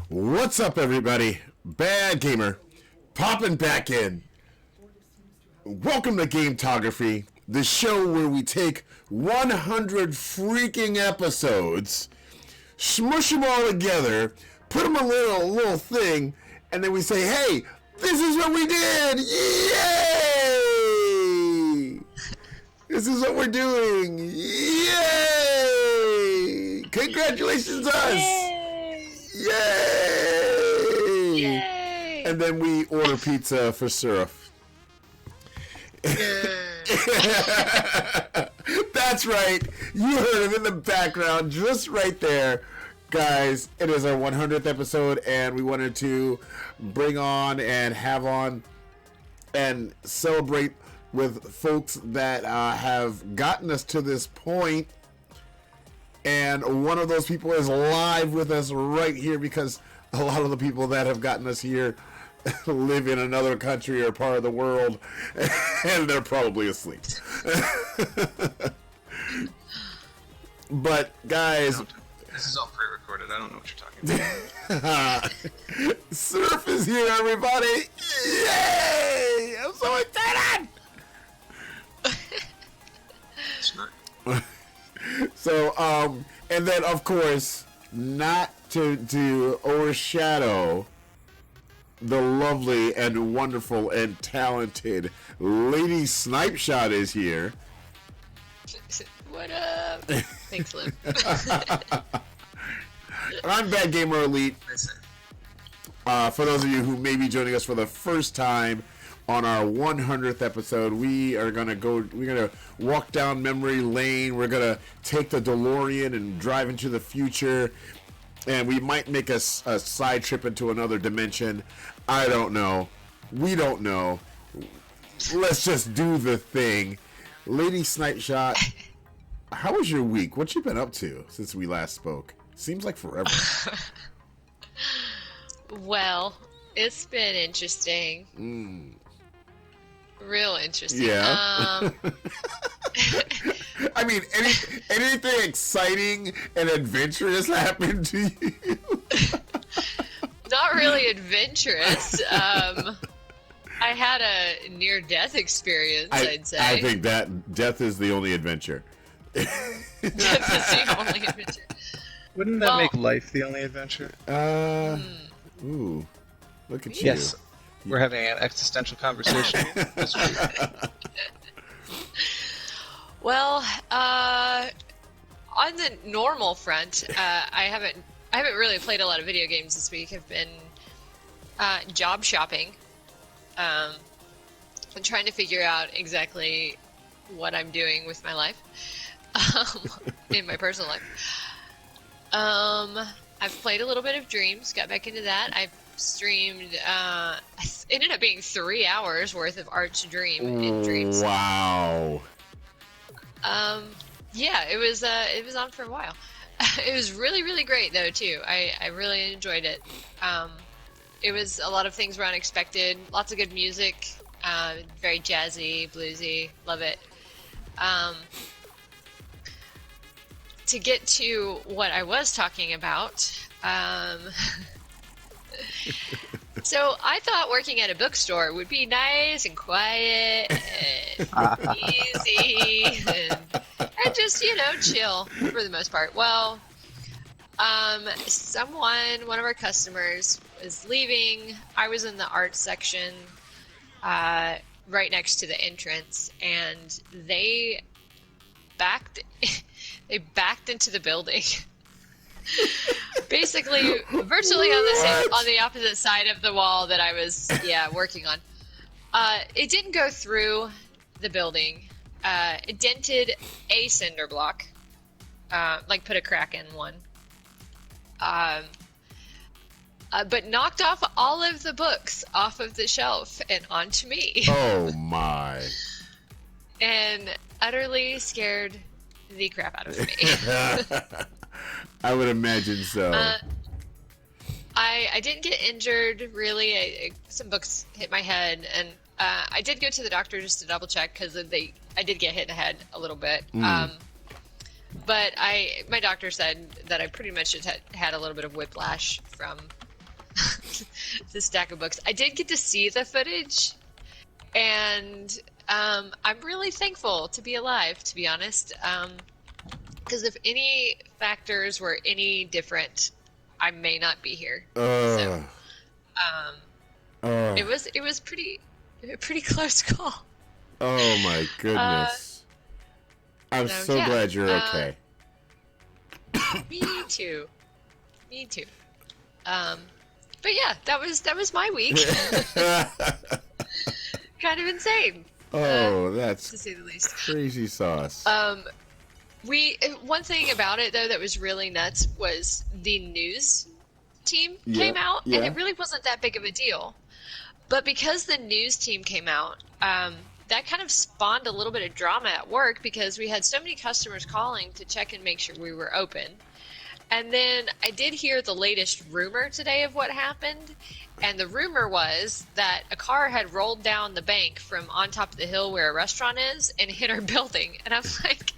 What's up, everybody? Bad Gamer, popping back in. Welcome to Gametography, the show where we take 100 freaking episodes, smush them all together, put them in a little thing, and then we say, hey, this is what we did! Yay! This is what we're doing! Yay! Congratulations, us! Yay! Yay! Yay! And then we order pizza for Surf. That's right. You heard him in the background, just right there. Guys, it is our 100th episode, and we wanted to bring on and have on and celebrate with folks that have gotten us to this point. And one of those people is live with us right here, because a lot of the people that have gotten us here live in another country or part of the world, and they're probably asleep. But guys, this is all pre-recorded. I don't know what you're talking about. Surf is here, everybody! Yay! I'm so excited! It's not. So, and then of course, not to overshadow the lovely and wonderful and talented Lady Snipeshot is here. What up? Thanks, Liv. And I'm Bad Gamer Elite. For those of you who may be joining us for the first time on our 100th episode, we're gonna walk down memory lane. We're gonna take the DeLorean and drive into the future, and we might make a side trip into another dimension. I don't know. We don't know. Let's just do the thing. Lady Snipeshot, how was your week? What you been up to since we last spoke? Seems like forever. Well, it's been interesting. Real interesting. Yeah. I mean, anything exciting and adventurous happened to you? Not really adventurous. I had a near-death experience, I'd say. I think that death is the only adventure. Death is the only adventure. Wouldn't that make life the only adventure? Ooh, look at you. Yes. We're having an existential conversation. Well, on the normal front, I haven't really played a lot of video games this week. I've been job shopping. I'm trying to figure out exactly what I'm doing with my life, in my personal life. I've played a little bit of Dreams, got back into that. I've streamed, it ended up being 3 hours worth of Arch Dream in Dreams. Wow. Yeah, it was on for a while. It was really, really great though too. I really enjoyed it. It was, a lot of things were unexpected, lots of good music, very jazzy, bluesy, love it. To get to what I was talking about, so I thought working at a bookstore would be nice and quiet and easy and just, chill for the most part. Well, one of our customers was leaving. I was in the art section right next to the entrance, and they backed into the building. Basically, virtually on the opposite side of the wall that I was working on. It didn't go through the building. It dented a cinder block, put a crack in one. But knocked off all of the books off of the shelf and onto me. Oh my. And utterly scared the crap out of me. I would imagine so. I didn't get injured, really. Some books hit my head, and I did go to the doctor just to double check, because I did get hit in the head a little bit. But my doctor said that I pretty much just had a little bit of whiplash from the stack of books. I did get to see the footage, and I'm really thankful to be alive, to be honest. Because if any factors were any different, I may not be here. So, it was a pretty close call. Oh my goodness! I'm so glad you're okay. Me too. Me too. But yeah, that was my week. Kind of insane. Oh, that's to say the least. Crazy sauce. One thing about it though that was really nuts was the news team came out, and it really wasn't that big of a deal. But because the news team came out, that kind of spawned a little bit of drama at work because we had so many customers calling to check and make sure we were open. And then I did hear the latest rumor today of what happened, and the rumor was that a car had rolled down the bank from on top of the hill where a restaurant is and hit our building. And I'm like,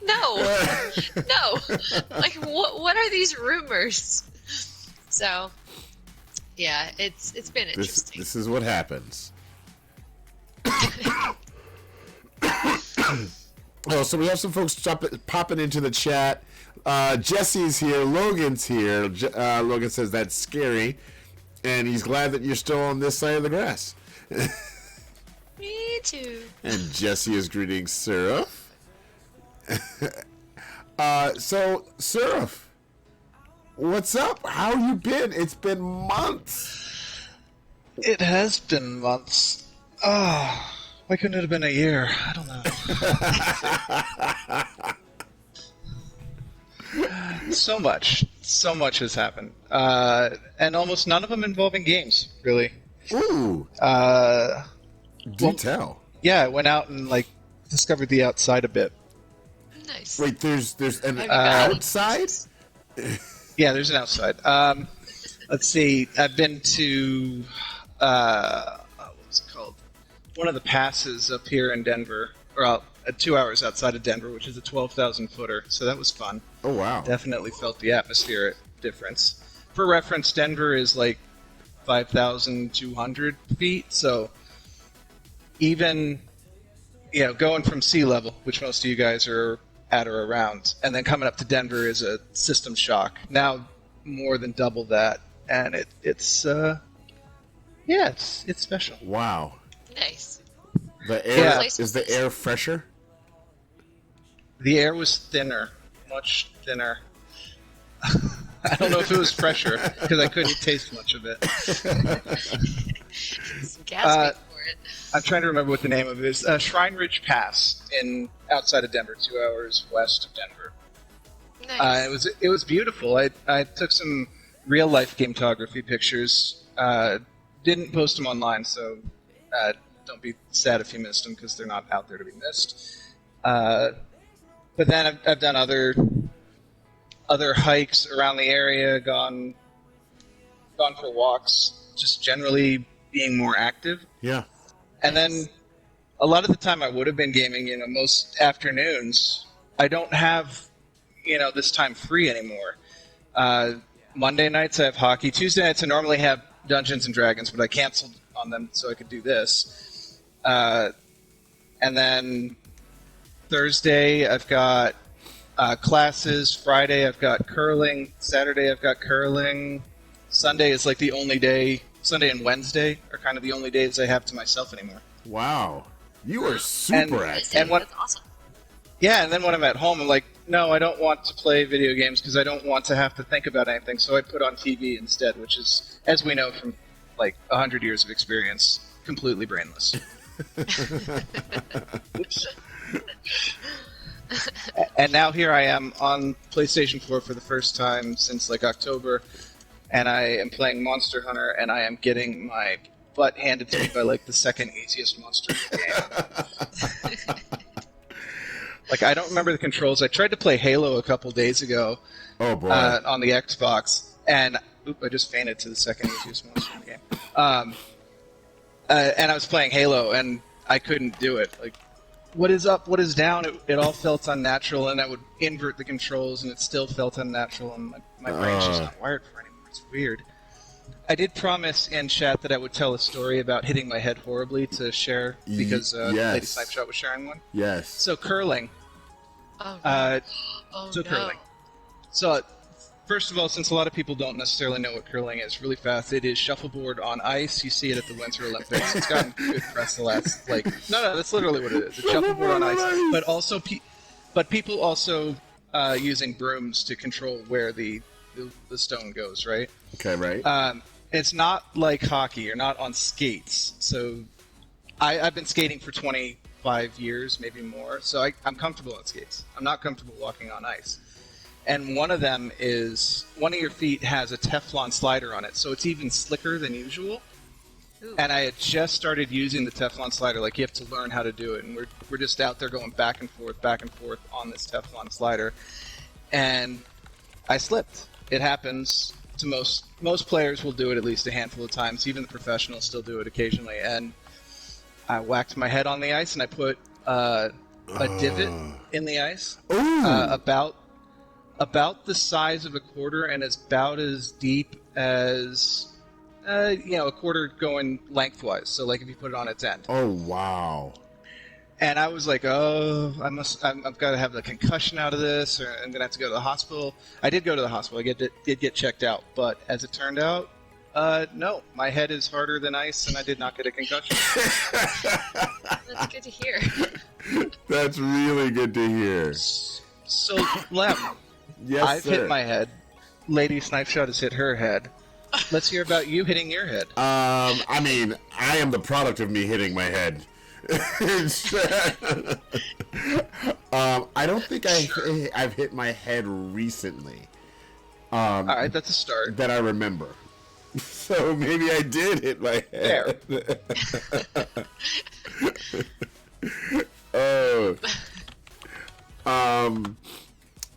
no, like what are these rumors? So, yeah, it's been interesting. This is what happens. Oh, so we have some folks popping into the chat. Jesse's here. Logan's here. Logan says that's scary, and he's glad that you're still on this side of the grass. Me too. And Jesse is greeting Seraph. So, Seraph, what's up? How you been? It's been months. It has been months. Oh, why couldn't it have been a year? I don't know. So much has happened. And almost none of them involving games, really. Ooh. Do tell. Yeah, I went out and, discovered the outside a bit. Nice. Wait, there's an outside? Yeah, there's an outside. Let's see. I've been to, what's it called? One of the passes up here in Denver, or 2 hours outside of Denver, which is a 12,000 footer. So that was fun. Oh, wow. Definitely felt the atmospheric difference. For reference, Denver is 5,200 feet. So even, going from sea level, which most of you guys are at or around, and then coming up to Denver is a system shock. Now more than double that, and it's special. Wow. Nice. The air is the air fresher? The air was thinner, much thinner. I don't know if it was fresher because I couldn't taste much of it. Some gas for it. I'm trying to remember what the name of it is. Shrine Ridge Pass outside of Denver, 2 hours west of Denver. Nice. It was beautiful. I took some real life gametography pictures. Didn't post them online, so don't be sad if you missed them because they're not out there to be missed. But then I've done other hikes around the area, gone for walks, just generally being more active. Yeah. And then a lot of the time I would have been gaming, most afternoons. I don't have, this time free anymore. Monday nights I have hockey. Tuesday nights I normally have Dungeons and Dragons, but I canceled on them so I could do this. And then Thursday I've got classes. Friday I've got curling. Saturday I've got curling. Sunday is the only day. Sunday and Wednesday are kind of the only days I have to myself anymore. Wow. You are super active. And That's awesome. Yeah, and then when I'm at home, I'm like, no, I don't want to play video games because I don't want to have to think about anything. So I put on TV instead, which is, as we know from 100 years of experience, completely brainless. Oops. And now here I am on PlayStation 4 for the first time since October, and I am playing Monster Hunter, and I am getting my butt handed to me by the second easiest monster in the game. I don't remember the controls. I tried to play Halo a couple days ago. Oh boy. On the Xbox, and I just fainted to the second easiest monster in the game. And I was playing Halo, and I couldn't do it. What is up? What is down? It all felt unnatural, and I would invert the controls, and it still felt unnatural, and my brain's just not wired for it anymore. It's weird. I did promise in chat that I would tell a story about hitting my head horribly to share because yes. Lady Snipeshot was sharing one. Yes. So curling. Oh no. Curling. So first of all, since a lot of people don't necessarily know what curling is, really fast, it is shuffleboard on ice. You see it at the Winter Olympics. It's gotten good press the last no, that's literally what it is. It's shuffleboard on ice, but also people also using brooms to control where the stone goes, right? Okay, right. It's not like hockey. You're not on skates. So I've been skating for 25 years, maybe more. So I'm comfortable on skates. I'm not comfortable walking on ice. And one of them is, one of your feet has a Teflon slider on it, so it's even slicker than usual. Ooh. And I had just started using the Teflon slider. Like, you have to learn how to do it. And we're just out there going back and forth on this Teflon slider. And I slipped. It happens to most players will do it at least a handful of times. Even the professionals still do it occasionally. And I whacked my head on the ice, and I put a divot in the ice about the size of a quarter and about as deep as a quarter going lengthwise. So like if you put it on its end. Oh wow! And I was like, I've got to have the concussion out of this, or I'm gonna have to go to the hospital. I did go to the hospital. I did get checked out, but as it turned out, no, my head is harder than ice, and I did not get a concussion. That's good to hear. That's really good to hear. So, Lem, Yes, I've sir. hit my head. Lady Snipeshot has hit her head. Let's hear about you hitting your head. I mean, I am the product of me hitting my head. I don't think I've hit my head recently. All right, that's a start. That I remember. So maybe I did hit my head. Oh.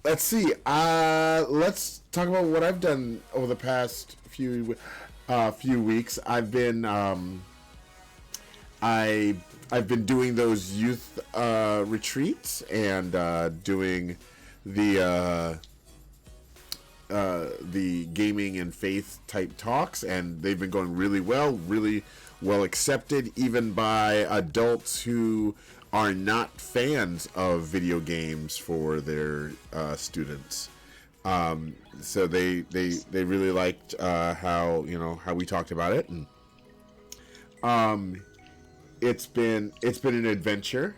Let's see. Let's talk about what I've done over the past few weeks. I've been I've been doing those youth retreats and doing the gaming and faith type talks, and they've been going really well accepted, even by adults who are not fans of video games for their students. So they really liked how we talked about it, and it's been an adventure.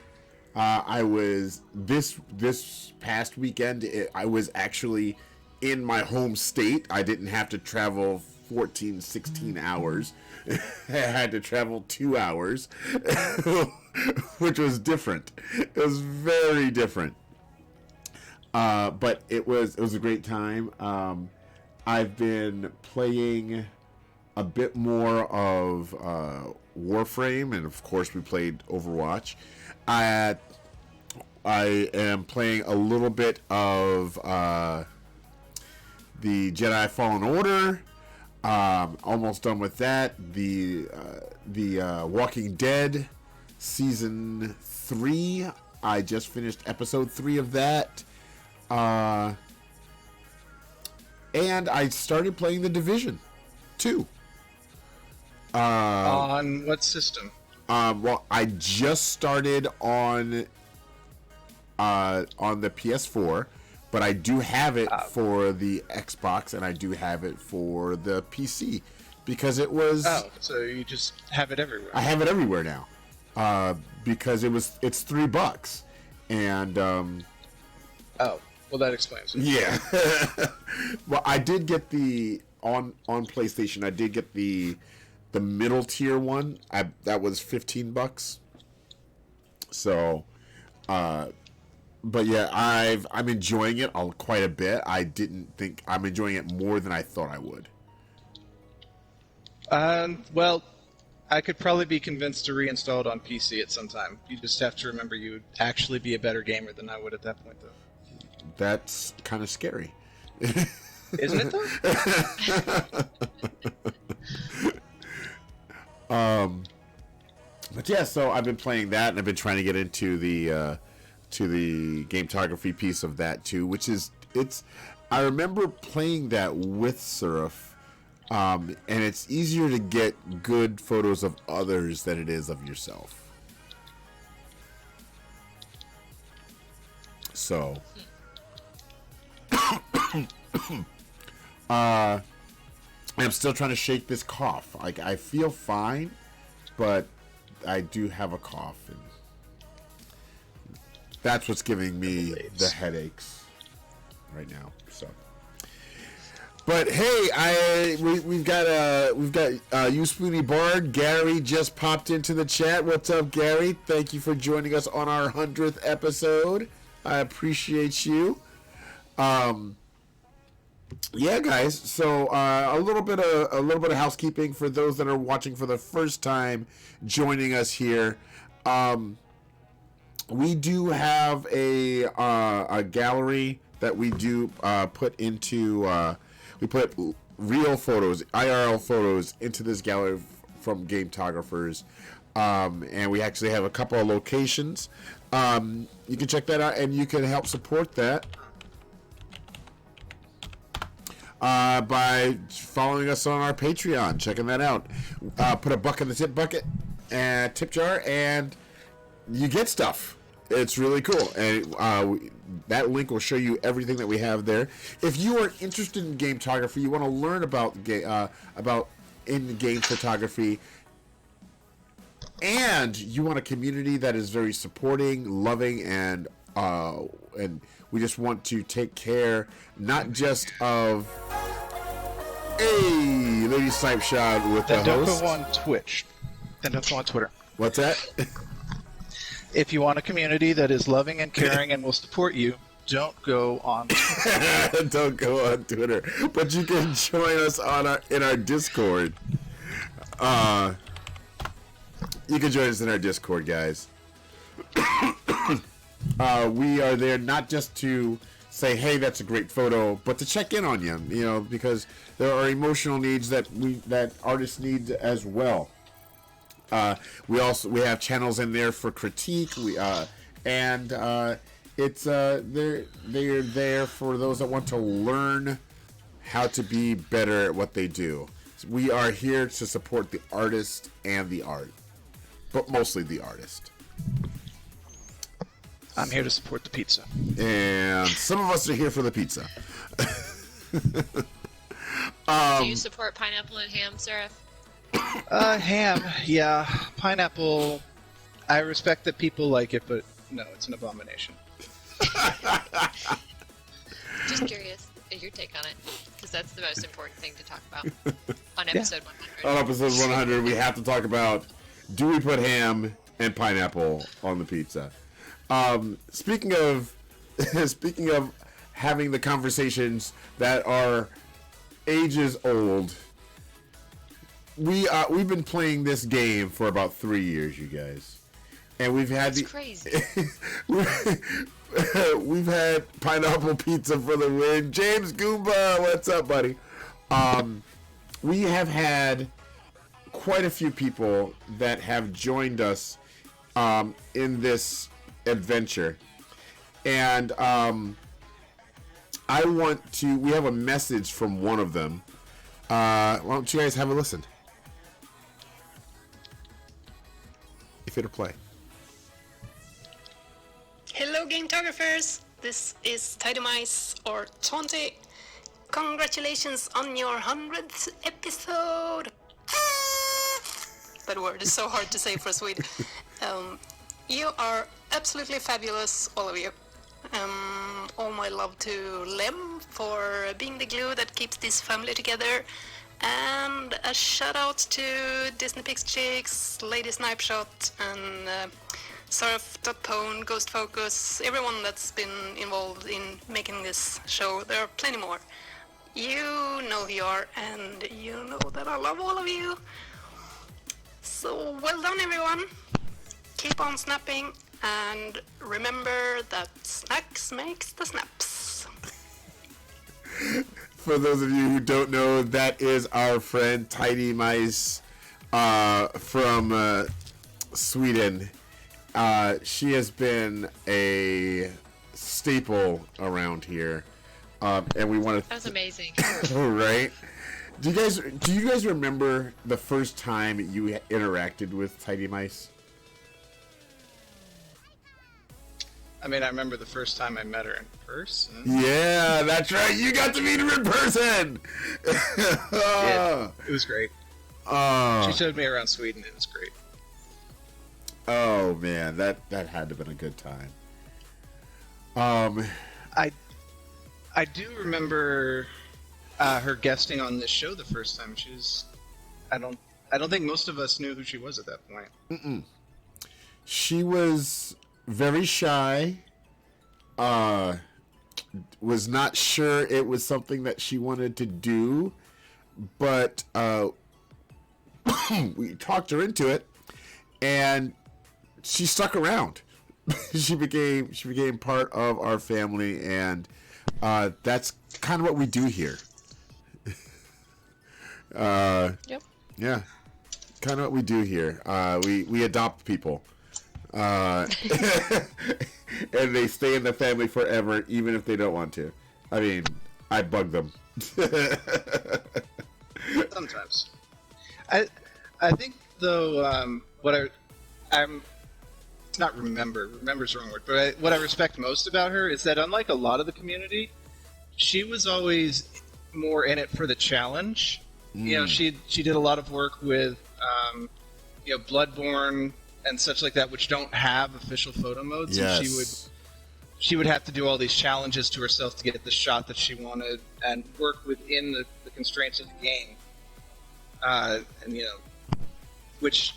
I was this past weekend. I was actually in my home state. I didn't have to travel 14, 16 hours. I had to travel 2 hours, which was different. It was very different. But it was a great time. I've been playing a bit more of Warframe, and of course we played Overwatch. I am playing a little bit of the Jedi Fallen Order. Almost done with that. The Walking Dead Season 3. I just finished Episode 3 of that. And I started playing The Division 2. On what system? Well, I just started on the PS4, but I do have it for the Xbox, and I do have it for the PC, because it was. Oh, so you just have it everywhere. I have it everywhere now, because it's $3, and oh, well, that explains it. yeah. Well, I did get the on PlayStation. I did get the middle tier one. That was $15. So, but yeah, I'm enjoying it quite a bit. I didn't think I'm enjoying it more than I thought I would. Well, I could probably be convinced to reinstall it on PC at some time. You just have to remember you would actually be a better gamer than I would at that point, though. That's kind of scary. Isn't it, though? But yeah, so I've been playing that, and I've been trying to get into the gametography piece of that too, which is I remember playing that with Surf And it's easier to get good photos of others than it is of yourself. So, I'm still trying to shake this cough. Like, I feel fine, but I do have a cough, and that's what's giving me the headaches right now. So, but hey, we've got you Spoony Bard. Gary just popped into the chat. What's up, Gary? Thank you for joining us on our 100th episode. I appreciate you. Yeah, guys. So a little bit of housekeeping for those that are watching for the first time, joining us here. We do have a gallery that we do put into. We put real photos, IRL photos, into this gallery from Gametographers, and we actually have a couple of locations. You can check that out, and you can help support that by following us on our Patreon, checking that out. Put a buck in the tip bucket and tip jar, and you get stuff. It's really cool, and that link will show you everything that we have there. If you are interested in gametography, you want to learn about in-game photography, and you want a community that is very supporting, loving, and we just want to take care not just of a Lady Snipe Shot with the host. Don't go on Twitch. And don't go on Twitter. What's that? If you want a community that is loving and caring and will support you, don't go on Twitter. Don't go on Twitter. But you can join us in our Discord. You can join us in our Discord, guys. We are there not just to say, hey, that's a great photo, but to check in on you, because there are emotional needs that artists need as well. We have channels in there for critique. It's they're there for those that want to learn how to be better at what they do. We are here to support the artist and the art, but mostly the artist. I'm here to support the pizza. And some of us are here for the pizza. Do you support pineapple and ham, Seraph? Ham, yeah. Pineapple, I respect that people like it, but no, it's an abomination. Just curious your take on it, because that's the most important thing to talk about on episode 100. On episode 100, we have to talk about, do we put ham and pineapple on the pizza? Speaking of having the conversations that are ages old, we've been playing this game for about 3 years, you guys, and we've had crazy. We've had pineapple pizza for the win. James Goomba, what's up, buddy? We have had quite a few people that have joined us in this adventure, and we have a message from one of them. Why don't you guys have a listen? If it'll play. Hello, Gametographers! This is Tidy Mice, or Tonti. Congratulations on your 100th episode! That word is so hard to say for a Swede. You are absolutely fabulous, all of you. All my love to Lem for being the glue that keeps this family together. And a shout out to Disney Pix Chicks, Lady Snipe Shot, and Surf.pwn, Ghost Focus, everyone that's been involved in making this show. There are plenty more. You know who you are, and you know that I love all of you. So well done, everyone. Keep on snapping, and remember that snacks makes the snaps. For those of you who don't know, that is our friend Tidy Mice from Sweden. She has been a staple around here, and we want to. That was amazing. Right? Do you guys remember the first time you interacted with Tidy Mice? I mean, I remember the first time I met her in person. Yeah, that's right. You got to meet her in person. It was great. She showed me around Sweden. It was great. Oh man, that had to have been a good time. I do remember her guesting on this show the first time. She was. I don't think most of us knew who she was at that point. She was very shy. Was not sure it was something that she wanted to do, but we talked her into it, and she stuck around. she became part of our family, and that's kind of what we do here. Yep. Yeah, kind of what we do here. We adopt people, and they stay in the family forever, even if they don't want to. I mean, I bug them. Sometimes. I think though I'm not remember's the wrong word, but what I respect most about her is that unlike a lot of the community, she was always more in it for the challenge. You know, she did a lot of work with Bloodborne and such like that, which don't have official photo modes. Yes. And she would have to do all these challenges to herself to get the shot that she wanted and work within the constraints of the game. Which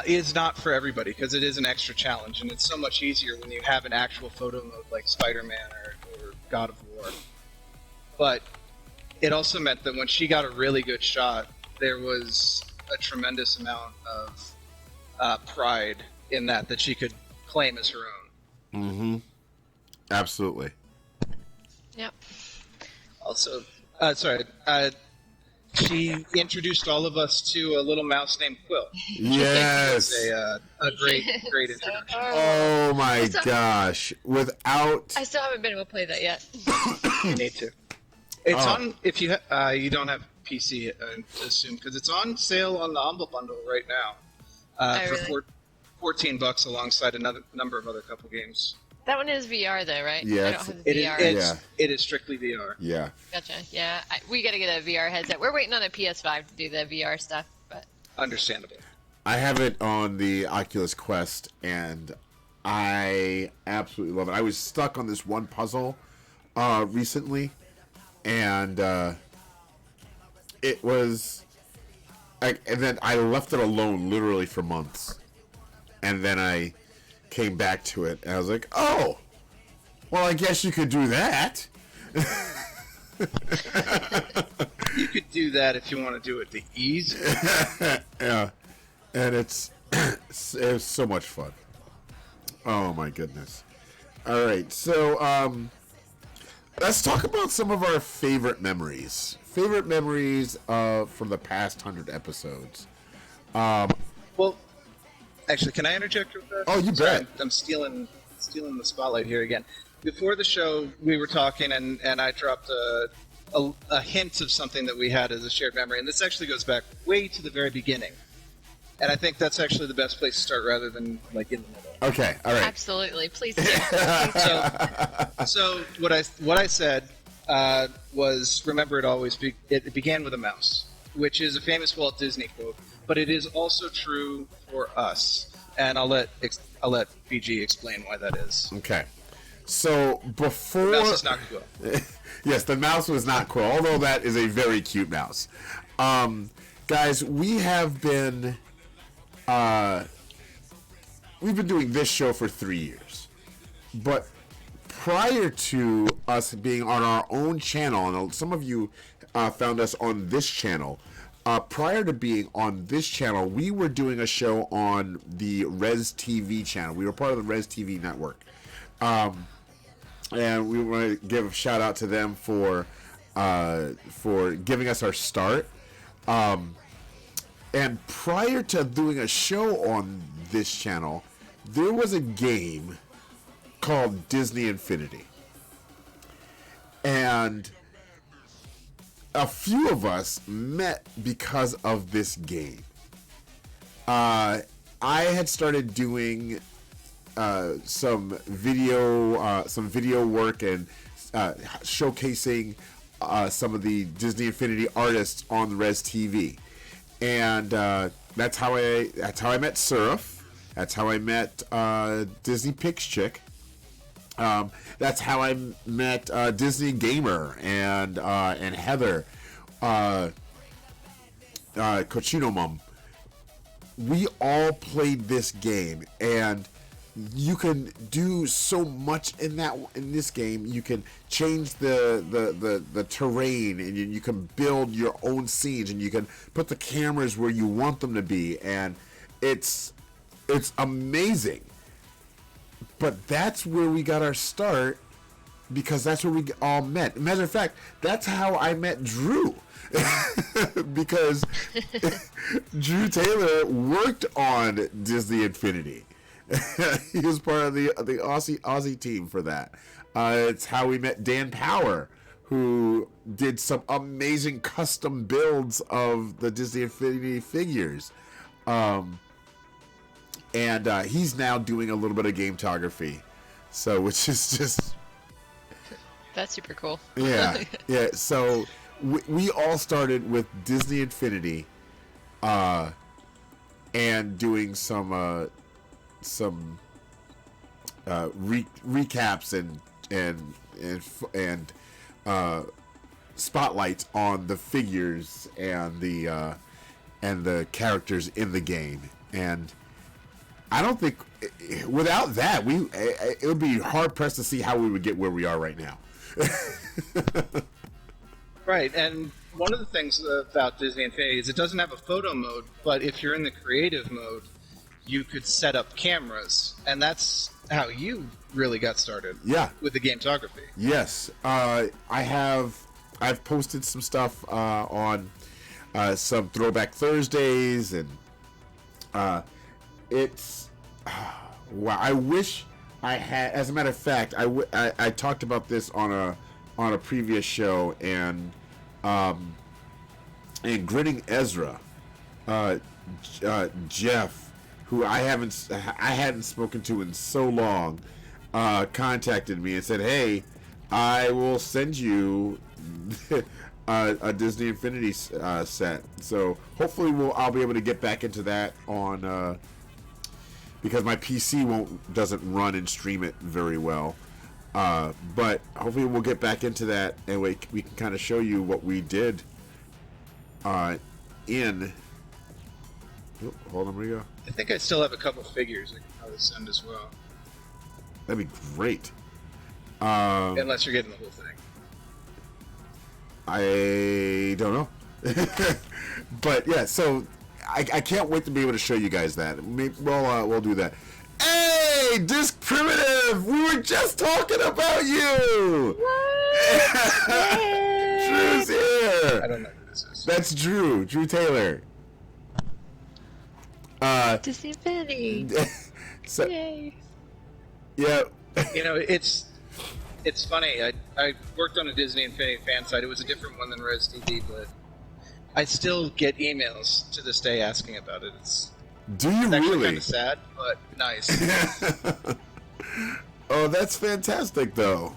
is not for everybody, because it is an extra challenge, and it's so much easier when you have an actual photo mode like Spider-Man or God of War. But it also meant that when she got a really good shot, there was a tremendous amount of pride in that she could claim as her own. Mm-hmm. Absolutely. Yep. Also, she introduced all of us to a little mouse named Quill. Yes. A great introduction. Oh my gosh! Without, I still haven't been able to play that yet. You need to. It's on if you you don't have PC, I assume, because it's on sale on the Humble Bundle right now for $14 alongside another number of other couple games. That one is VR though, right? Yeah, I don't have the VR. It is strictly VR. yeah. Gotcha. Yeah, we got to get a VR headset. We're waiting on a PS5 to do the VR stuff, but Understandable. I have it on the Oculus Quest, and I absolutely love it. I was stuck on this one puzzle recently, and it was, and then I left it alone literally for months, and then I came back to it, and I was like, oh, well, I guess you could do that. You could do that if you want to do it the easy. Yeah, and it's so much fun. Oh my goodness! All right, so let's talk about some of our favorite memories. Favorite memories from the past 100 episodes. Well, actually, can I interject with that? Oh, you Sorry, bet. I'm stealing the spotlight here again. Before the show, we were talking, and I dropped a hint of something that we had as a shared memory, and this actually goes back way to the very beginning. And I think that's actually the best place to start, rather than like in the middle. Okay, all right. absolutely, please do. So what I said was, remember, it began with a mouse, which is a famous Walt Disney quote, but it is also true for us. And I'll let BG explain why that is. Okay, so before The mouse is not cool. Yes, the mouse was not cool, although that is a very cute mouse. Guys, we have been we've been doing this show for 3 years, but prior to us being on our own channel, and some of you found us on this channel, prior to being on this channel, we were doing a show on the Res TV channel. We were part of the Res TV network. And we want to give a shout out to them for giving us our start. And prior to doing a show on this channel, there was a game called Disney Infinity. And a few of us met because of this game. I had started doing some video work and showcasing some of the Disney Infinity artists on Res TV, and that's how I met Surf. That's how I met Disney Pix Chick. That's how I met Disney Gamer and Heather, Cochino Mum. We all played this game, and you can do so much in this game. You can change the terrain, and you can build your own scenes, and you can put the cameras where you want them to be, and it's amazing. But that's where we got our start, because that's where we all met. Matter of fact, that's how I met Drew. Because Drew Taylor worked on Disney Infinity. He was part of the Aussie team for that. It's how we met Dan Power, who did some amazing custom builds of the Disney Infinity figures. And he's now doing a little bit of gametography, so which is just That's super cool. yeah. So we all started with Disney Infinity, and doing some recaps and spotlights on the figures and the characters in the game. And I don't think without that it would be hard pressed to see how we would get where we are right now. Right, and one of the things about Disney Infinity is it doesn't have a photo mode, but if you're in the creative mode, you could set up cameras, and that's how you really got started. Yeah. With the gametography. Yes, I've posted some stuff on some Throwback Thursdays, and it's wow. I wish I had. As a matter of fact, I talked about this on a previous show, and Grinning Ezra, Jeff, who I hadn't spoken to in so long, contacted me and said, "Hey, I will send you a Disney Infinity set." So hopefully I'll be able to get back into that on because my PC doesn't run and stream it very well. But hopefully we'll get back into that, and we can kind of show you what we did in. Oh, hold on, where you go? I think I still have a couple figures I can probably send as well. That'd be great. Unless you're getting the whole thing. I don't know. But yeah, so I can't wait to be able to show you guys that. We'll do that. Hey, Disc Primitive! We were just talking about you! Drew's here! I don't know who this is. That's Drew Taylor. Disney Infinity. So, Yay. yeah. You know, it's funny. I worked on a Disney Infinity fan site. It was a different one than Res TV, but I still get emails to this day asking about it. Do you It's actually really? kind of sad, but nice. Oh, that's fantastic, though.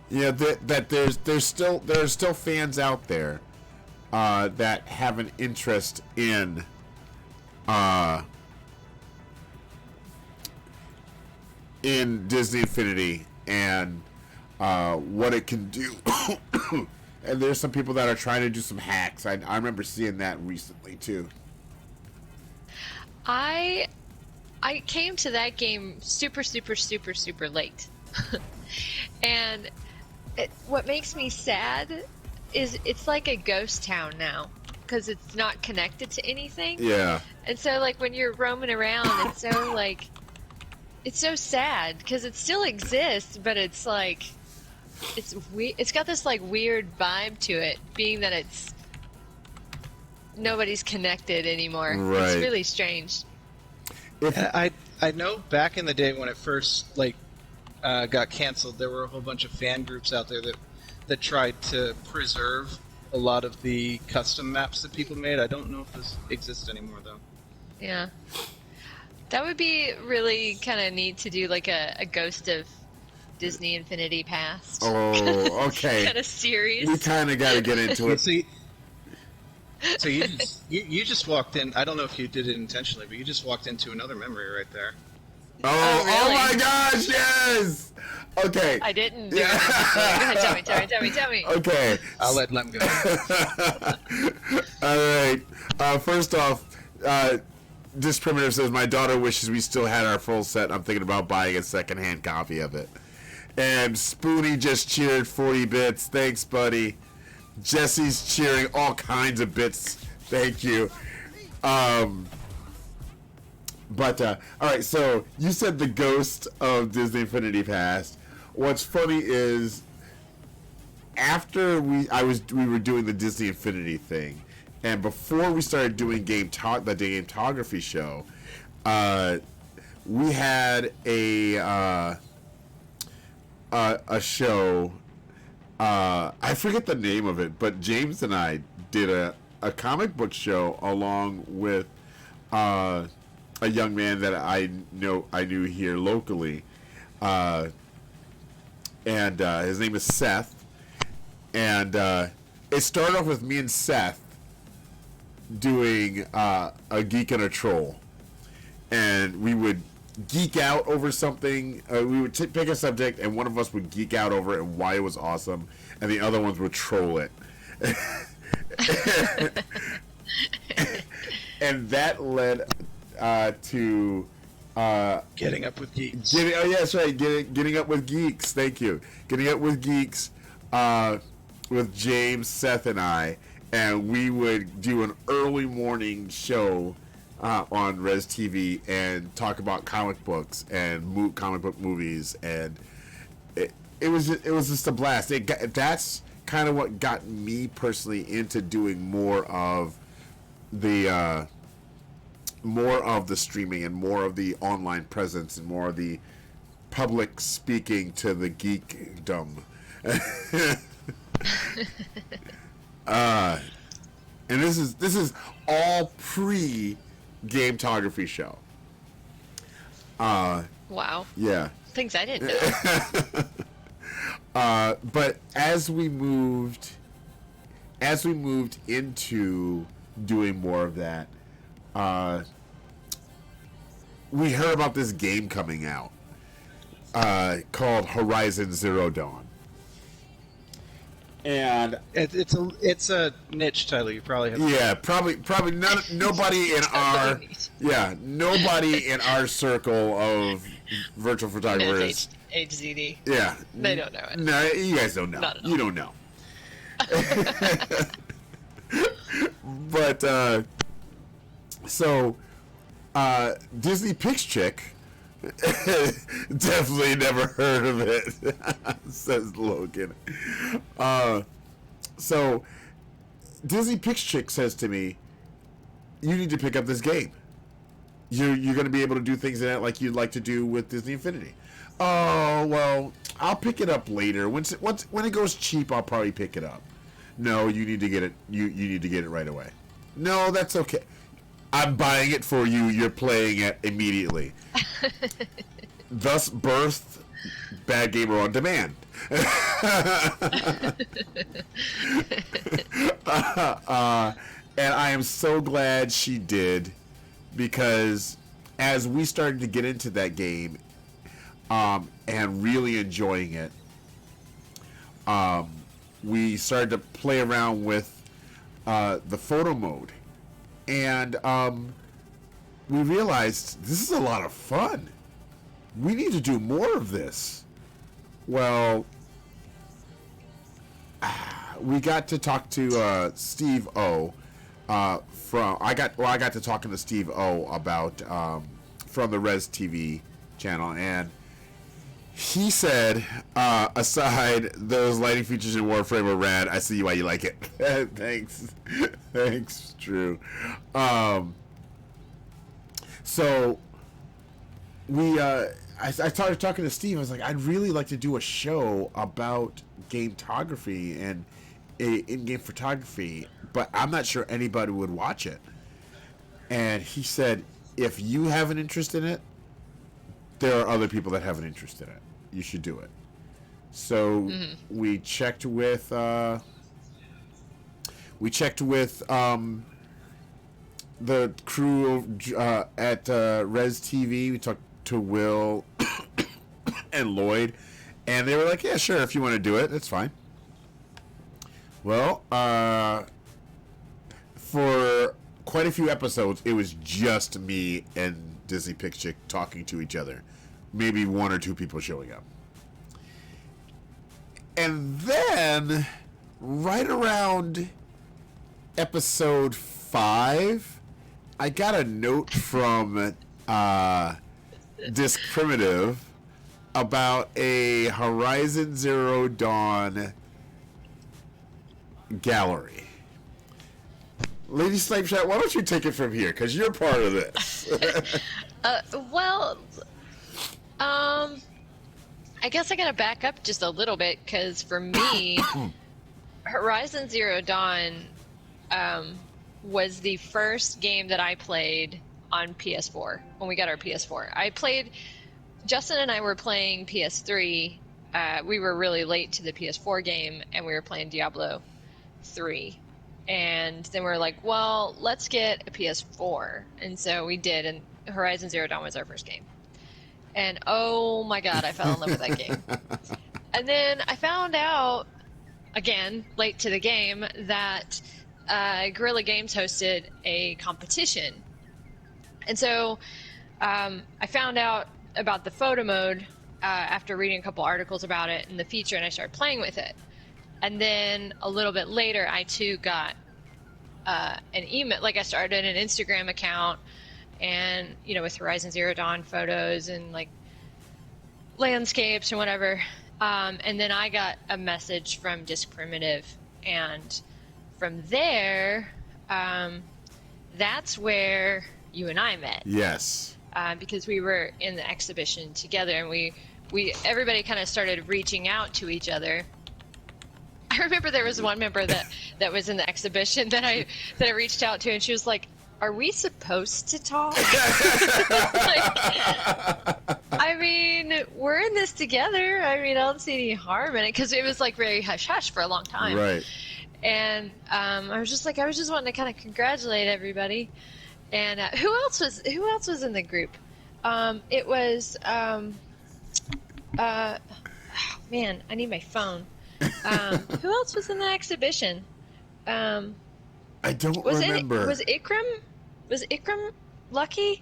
Yeah, that there are still fans out there that have an interest in Disney Infinity and what it can do. And there's some people that are trying to do some hacks. I remember seeing that recently too. I came to that game super late. And what makes me sad is it's like a ghost town now, because it's not connected to anything. Yeah. And so like when you're roaming around, it's so sad because it still exists, but it's like it's got this like weird vibe to it, being that nobody's connected anymore. Right. It's really strange. I know back in the day when it first got canceled, there were a whole bunch of fan groups out there that that tried to preserve a lot of the custom maps that people made. I don't know if this exists anymore, though. Yeah. That would be really kind of neat to do like a Ghost of Disney Infinity Past Oh, okay. kind of series. We kind of got to get into it. So you just walked in. I don't know if you did it intentionally, but you just walked into another memory right there. Oh, really? oh my gosh, yes! Okay. I didn't do it. Go ahead, tell me. Okay. I'll let Lem go. All right. First off, this primitive says, my daughter wishes we still had our full set. I'm thinking about buying a secondhand copy of it. And Spoonie just cheered 40 bits. Thanks, buddy. Jesse's cheering all kinds of bits. Thank you. But all right, so you said the Ghost of Disney Infinity Past. What's funny is after we were doing the Disney Infinity thing, and before we started doing the Gametography show, we had a show. I forget the name of it, but James and I did a comic book show along with a young man that I knew here locally, and his name is Seth. And it started off with me and Seth doing a geek and a troll, and we would geek out over something. We would pick a subject, and one of us would geek out over it and why it was awesome, and the other ones would troll it. And that led to Getting Up with Geeks. that's right. Getting Up with Geeks. Thank you. Getting Up with Geeks with James, Seth, and I, and we would do an early morning show on Res TV and talk about comic books and comic book movies, and it was just a blast. That's kind of what got me personally into doing more of the streaming and more of the online presence and more of the public speaking to the geekdom. And this is all pre Gametography show. Wow. Yeah. Things I didn't know. But as we moved into doing more of that, we heard about this game coming out called Horizon Zero Dawn. And It's a niche title. You probably have. yeah, probably nobody in our nobody in our circle of virtual photographers. HZD. Yeah, They don't know it. No, you guys don't know. Not at all. You don't know. But so Disney Pix Chick definitely never heard of it, says Logan. So Disney Pix Chick says to me, you need to pick up this game. You're going to be able to do things in it like you'd like to do with Disney Infinity. Oh, well, I'll pick it up later. When it goes cheap, I'll probably pick it up. No, you need to get it. You need to get it right away. No, that's okay. I'm buying it for you. You're playing it immediately. Thus birthed Bad Gamer on Demand. And I am so glad she did, because as we started to get into that game and really enjoying it, we started to play around with the photo mode, and we realized this is a lot of fun. We need to do more of this. Well, we got to talk to Steve O. I got to talking to Steve O. about from the Res TV channel, and he said, aside those lighting features in Warframe are rad. I see why you like it. Thanks, Drew. So we I started talking to Steve. I was like, I'd really like to do a show about gametography and in-game photography, but I'm not sure anybody would watch it. And he said, if you have an interest in it, there are other people that have an interest in it. You should do it. So we checked with the crew at Res TV. We talked to Will and Lloyd, and they were like, "Yeah, sure, if you want to do it, that's fine." Well, for quite a few episodes, it was just me and Disney Picture talking to each other. Maybe one or two people showing up. And then, right around episode 5, I got a note from Disc Primitive about a Horizon Zero Dawn gallery. Lady Snipe Chat, why don't you take it from here? Because you're part of this. I guess I gotta back up just a little bit, because for me, Horizon Zero Dawn was the first game that I played on PS4 when we got our PS4. Justin and I were playing PS3. We were really late to the PS4 game, and we were playing Diablo 3. And then we were like, well, let's get a PS4. And so we did, and Horizon Zero Dawn was our first game. And oh my god, I fell in love with that game. And then I found out, again, late to the game, that Guerrilla Games hosted a competition. And so I found out about the photo mode after reading a couple articles about it and the feature, and I started playing with it. And then a little bit later, I too got an email. Like, I started an Instagram account, and with Horizon Zero Dawn photos and like landscapes and whatever. And then I got a message from Disc Primitive, and from there, that's where you and I met. Yes. Because we were in the exhibition together, and we everybody kind of started reaching out to each other. I remember there was one member that was in the exhibition that I reached out to, and she was like, "Are we supposed to talk?" I mean, we're in this together. I mean, I don't see any harm in it, because it was like very hush hush for a long time. Right. And I was just wanting to kind of congratulate everybody. And who else was in the group? It was man, I need my phone. Who else was in the exhibition? I don't remember. Was Ikram Lucky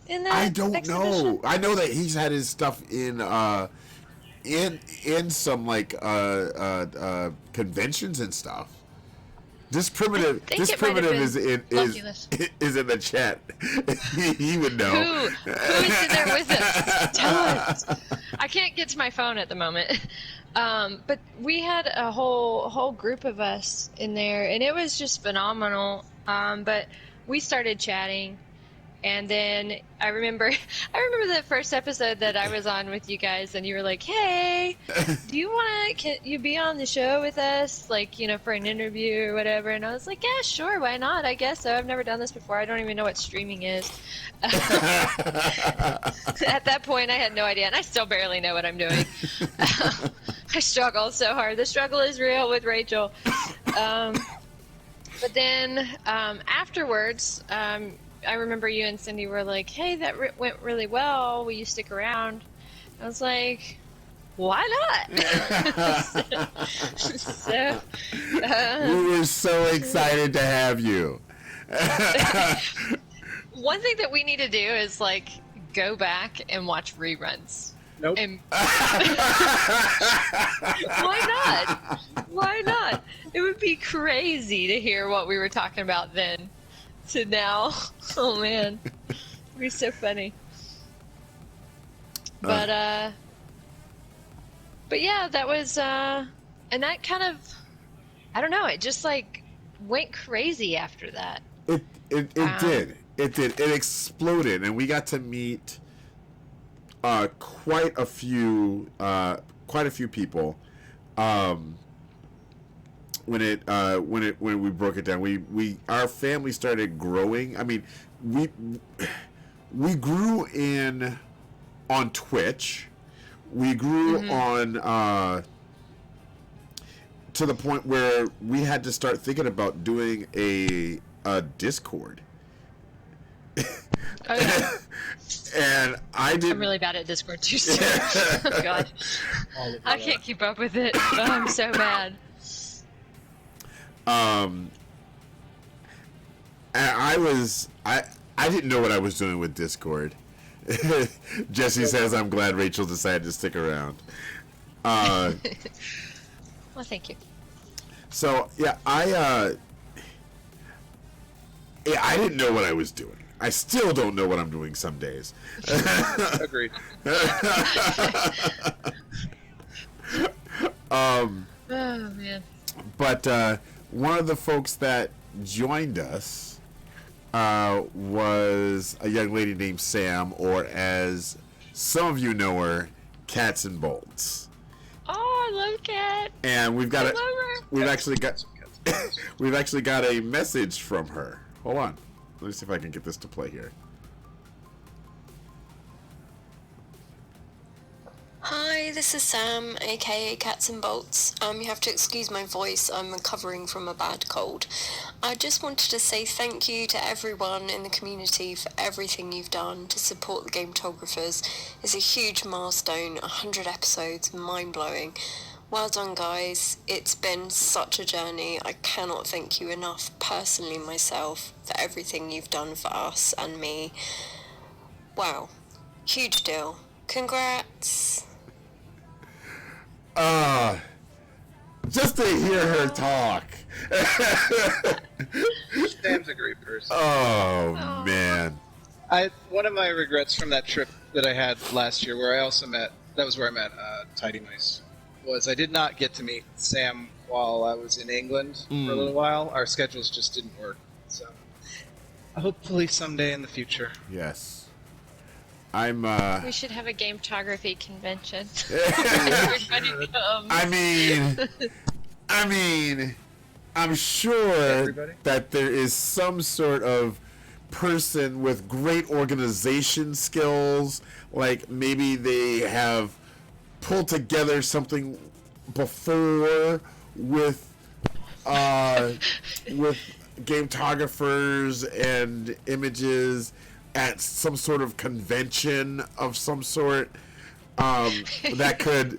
in that I don't exhibition? know. I know that he's had his stuff in some like conventions and stuff. This primitive is in the chat. He would know. Who is in there with us? Tell us. I can't get to my phone at the moment. But we had a whole group of us in there, and it was just phenomenal. But we started chatting, and then I remember the first episode that I was on with you guys, and you were like, "Hey, can you be on the show with us, like, for an interview or whatever?" And I was like, "Yeah, sure, why not? I guess so. I've never done this before. I don't even know what streaming is." At that point, I had no idea, and I still barely know what I'm doing. I struggle so hard. The struggle is real with Rachel. But then afterwards, I remember you and Cindy were like, "Hey, that went really well. Will you stick around?" I was like, "Why not?" So, we were so excited to have you. One thing that we need to do is like go back and watch reruns. Nope. And why not? Why not? It would be crazy to hear what we were talking about then to now. Oh man, it'd be so funny. But yeah, that was and that kind of, I don't know, it just like went crazy after that. It did. It exploded, and we got to meet quite a few people. When we broke it down, our family started growing. I mean, we grew on Twitch. We grew on to the point where we had to start thinking about doing a Discord. Oh yeah. And I did. I'm really bad at Discord too. So. Oh god. I can't keep up with it. Oh, I'm so bad. And I didn't know what I was doing with Discord. Jesse says, "I'm glad Rachel decided to stick around." Well, thank you. So yeah, I didn't know what I was doing. I still don't know what I'm doing some days. Agreed. Oh man. But one of the folks that joined us was a young lady named Sam, or as some of you know her, Cats and Bolts. Oh, I love Cat. And we've I love her. we've actually got a message from her. Hold on. Let me see if I can get this to play here. Hi, this is Sam, aka Cats and Bolts. You have to excuse my voice, I'm recovering from a bad cold. I just wanted to say thank you to everyone in the community for everything you've done to support the Gametographers. It's a huge milestone, 100 episodes, mind-blowing. Well done, guys. It's been such a journey. I cannot thank you enough, personally myself, for everything you've done for us and me. Wow. Huge deal. Congrats. Just to hear her talk. Sam's a great person. Oh, man. One of my regrets from that trip that I had last year, where I also met, that was where I met Tidy Mice, was I did not get to meet Sam while I was in England for a little while. Our schedules just didn't work. So hopefully someday in the future. Yes. I'm We should have a Gametography convention. Everybody come. I mean, I'm sure Everybody? that there is some sort of person with great organization skills, like maybe they have pulled together something before with gametographers and images at some sort of convention of some sort. That could.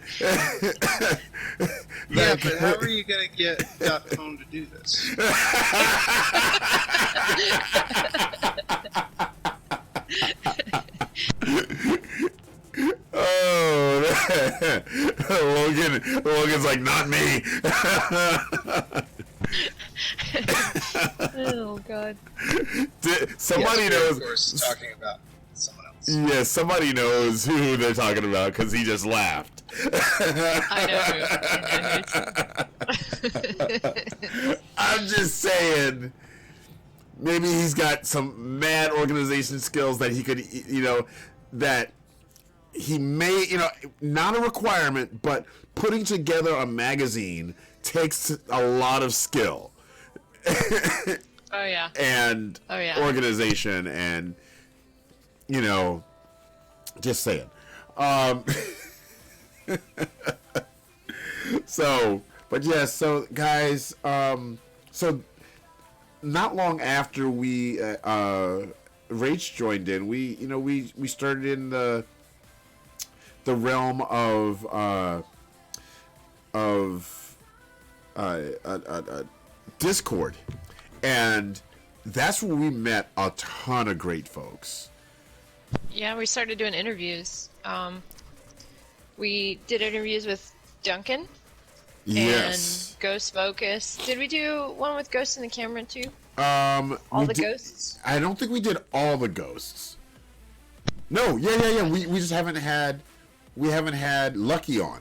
Yeah, but how are you going to get .phone to do this? Oh, Logan's like, not me. Oh god. Somebody Yes, knows. of course, talking about someone else. Yeah, somebody knows who they're talking about because he just laughed. I know. I'm just saying, maybe he's got some mad organization skills that he could, that he may, not a requirement, but putting together a magazine takes a lot of skill. Oh yeah. And Oh, yeah. organization and, just saying. So, but yeah, so guys, so not long after we, Rach joined in, we started in the realm of Discord, and that's where we met a ton of great folks. Yeah, we started doing interviews. We did interviews with Duncan Yes. and Ghost Focus. Did we do one with Ghost in the Camera too? All Ghosts? I don't think we did all the ghosts. No, yeah. We just haven't had Lucky on.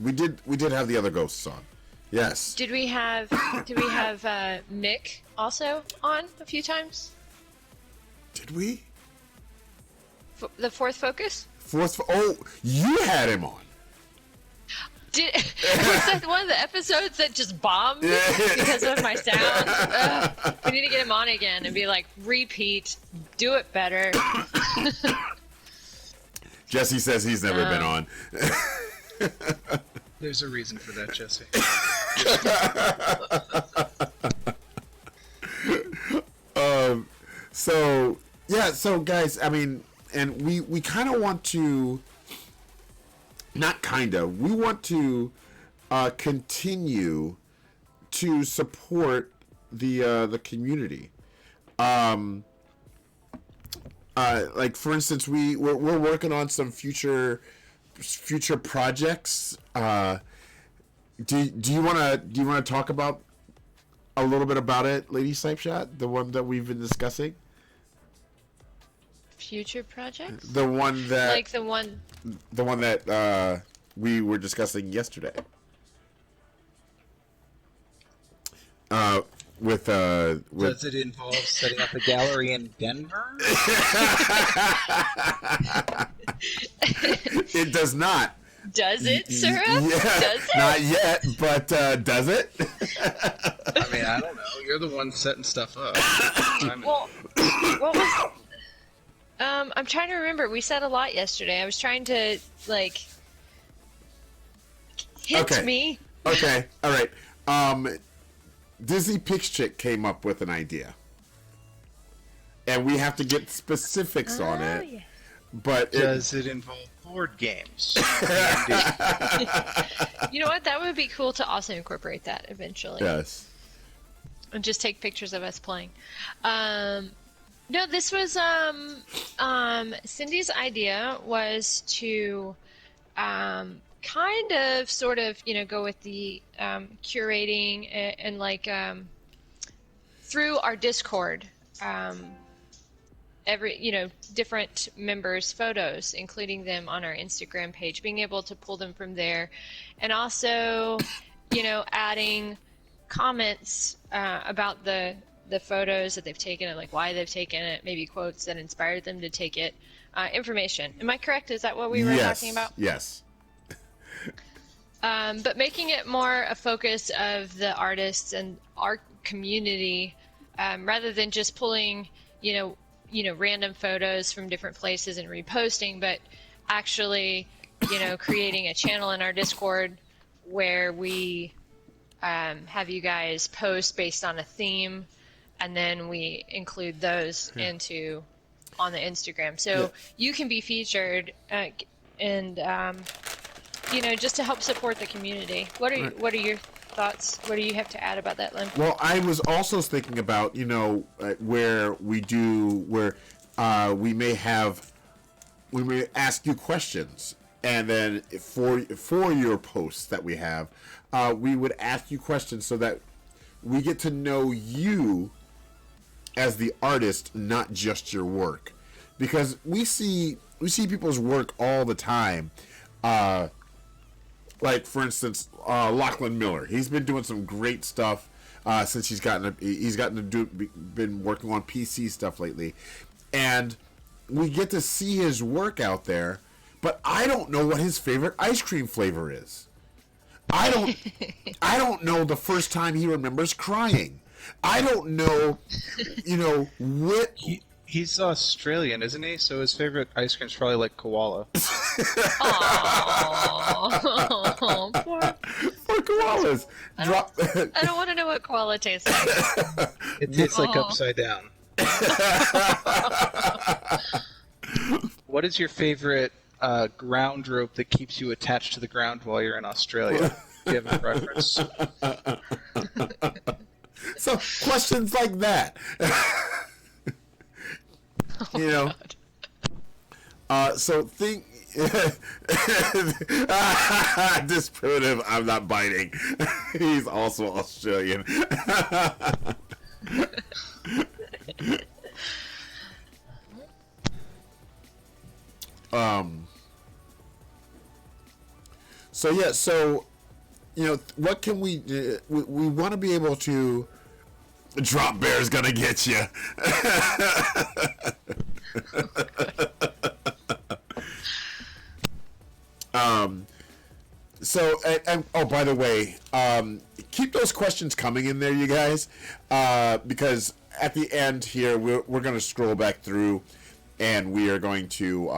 We did have the other ghosts on. Yes. Did we have Mick also on a few times? Did we? The fourth Focus? Oh, you had him on. Was that one of the episodes that just bombed because of my sound? We need to get him on again and be like, repeat, do it better. Jesse says he's never been on. There's a reason for that, Jesse. So guys, I mean, and we kind of want to, not kind of, we want to continue to support the community. Like for instance, we're working on some future projects. Do you want to talk about a little bit about it, Lady Snipeshot, the one that we've been discussing? Future projects? The one that we were discussing yesterday. Does it involve setting up a gallery in Denver? It does not. Does it, Sarah? Yeah, Does it? not yet, but does it? I mean, I don't know. You're the one setting stuff up. Well, what was... I'm trying to remember. We said a lot yesterday. I was trying to, like... Hint me. Okay, all right. Disney Pix Chick came up with an idea. And we have to get specifics on it. Yeah. But does it involve board games? You know what? That would be cool to also incorporate that eventually. Yes. And just take pictures of us playing. No, this was Cindy's idea was to kind of sort of, go with the curating and like through our Discord, every different members' photos, including them on our Instagram page, being able to pull them from there, and also adding comments about the photos that they've taken and like why they've taken it, maybe quotes that inspired them to take it, information. Am I correct? Is that what we were talking about? Yes. But making it more a focus of the artists and our community, rather than just pulling, random photos from different places and reposting, but actually, creating a channel in our Discord where we have you guys post based on a theme, and then we include those on the Instagram. So you can be featured and just to help support the community. What are your thoughts? What do you have to add about that, Lynn? Well, I was also thinking about, where we may ask you questions, and then for your posts that we have, we would ask you questions so that we get to know you as the artist, not just your work, because we see people's work all the time. Like for instance, Lachlan Miller. He's been doing some great stuff since he's been working on PC stuff lately, and we get to see his work out there. But I don't know what his favorite ice cream flavor is. I don't know the first time he remembers crying. I don't know, what. He's Australian, isn't he? So his favorite ice cream is probably like koala. Aww. Poor koalas. I don't want to know what koala tastes like. It tastes like upside down. What is your favorite ground rope that keeps you attached to the ground while you're in Australia? Do you have a preference? So questions like that. So think disprimitive. I'm not biting. He's also Australian. So what can we want to be able to. Drop Bear's gonna get you. So, and oh, by the way, keep those questions coming in there, you guys, because at the end here, we're going to scroll back through, and we are going to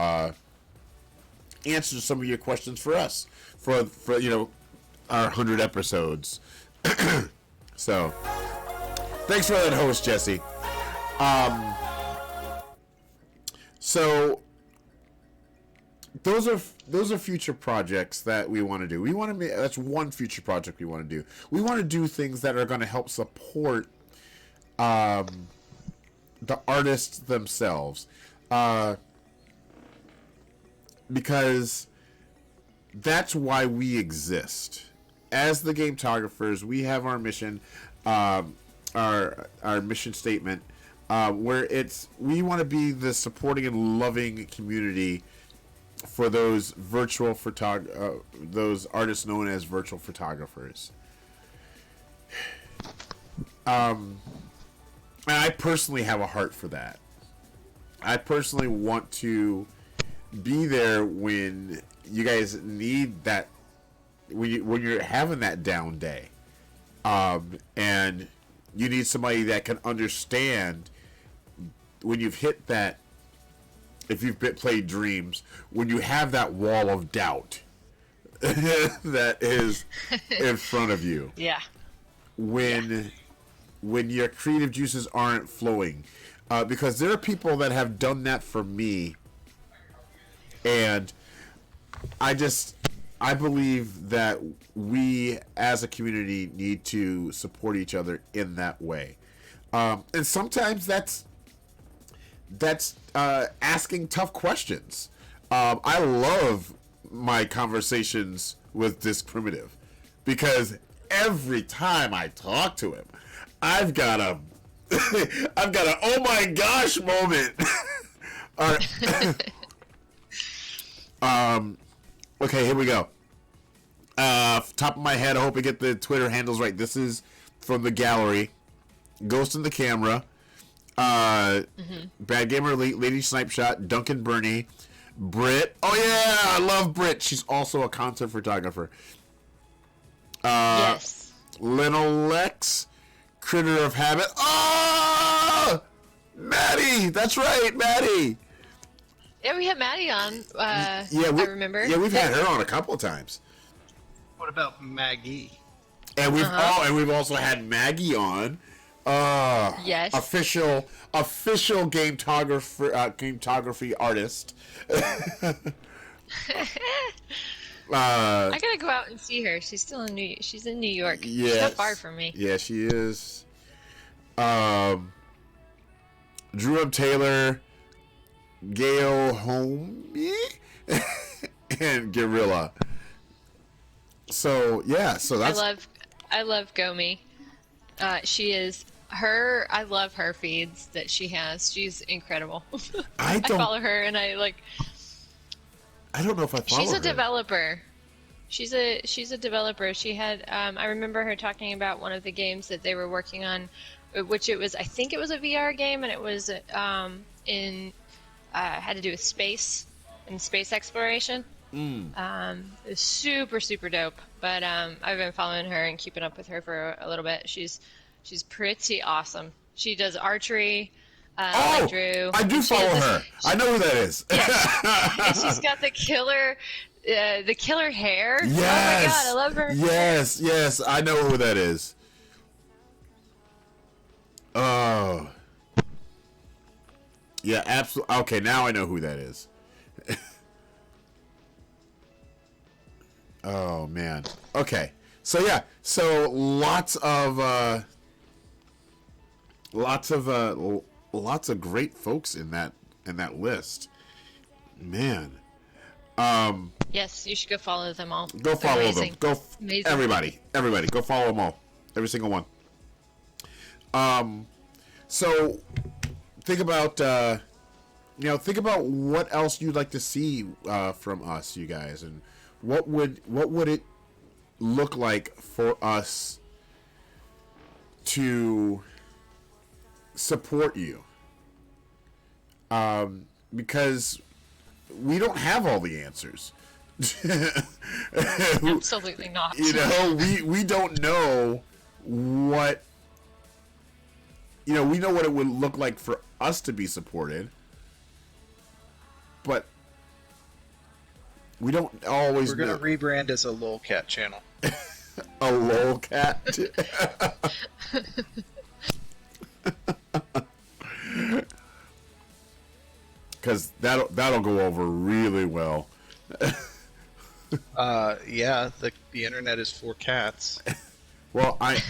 answer some of your questions for us for our 100 episodes. So, thanks for that host, Jesse. So those are future projects that we want to do. That's one future project we want to do. We want to do things that are going to help support the artists themselves, because that's why we exist. As the Gametographers, we have our mission, our mission statement, where we want to be the supporting and loving community for those those artists known as virtual photographers. And I personally have a heart for that. I personally want to be there when you guys need that, when you're having that down day, and you need somebody that can understand when you've hit that. If you've played Dreams, when you have that wall of doubt that is in front of you, when your creative juices aren't flowing, because there are people that have done that for me, and I believe that we as a community need to support each other in that way, and sometimes that's asking tough questions. I love my conversations with Disc Primitive, because every time I talk to him, I've got a oh my gosh moment. All right. Okay, here we go. Top of my head, I hope I get the Twitter handles right. This is from the gallery. Ghost in the Camera. Bad Gamer Elite, Lady Snipe Shot, Duncan Burney, Britt. Oh yeah, I love Britt. She's also a concert photographer. Yes. Linolex, Critter of Habit. Oh, Maddie. That's right, Maddie. Yeah, we had Maddie on. I remember. Yeah, we've had her on a couple of times. What about Maggie? And we've also had Maggie on. Yes. Official gametography artist. I gotta go out and see her. She's in New York. Yes. She's not far from me. Yeah, she is. Drew M. Taylor, Gail Homey, and Gorilla. So that's. I love Gomi. She is her. I love her feeds that she has. She's incredible. I follow her, and I don't know if I follow her. She's a developer. She's a developer. She had. I remember her talking about one of the games that they were working on, which I think it was a VR game, and it was had to do with space and space exploration. It was super, super dope. But I've been following her and keeping up with her for a little bit. She's pretty awesome. She does archery. Like Drew. I do follow her. I know who that is. Yeah, and she's got the killer hair. Yes. Oh my god, I love her. Yes, I know who that is. Oh. Yeah, absolutely. Okay, now I know who that is. Oh man. Okay. So yeah. So lots of great folks in that list. Man. Yes, you should go follow them all. Go follow them. Go amazing. Everybody. Go follow them all. Every single one. So think about what else you'd like to see from us, you guys, and what would it look like for us to support you? Because we don't have all the answers. Absolutely not. You know, we don't know what, you know, we know what it would look like for us to be supported, but we don't always We're gonna know. rebrand as a lolcat channel. A lolcat. Because that'll go over really well. Yeah, the internet is for cats. Well, I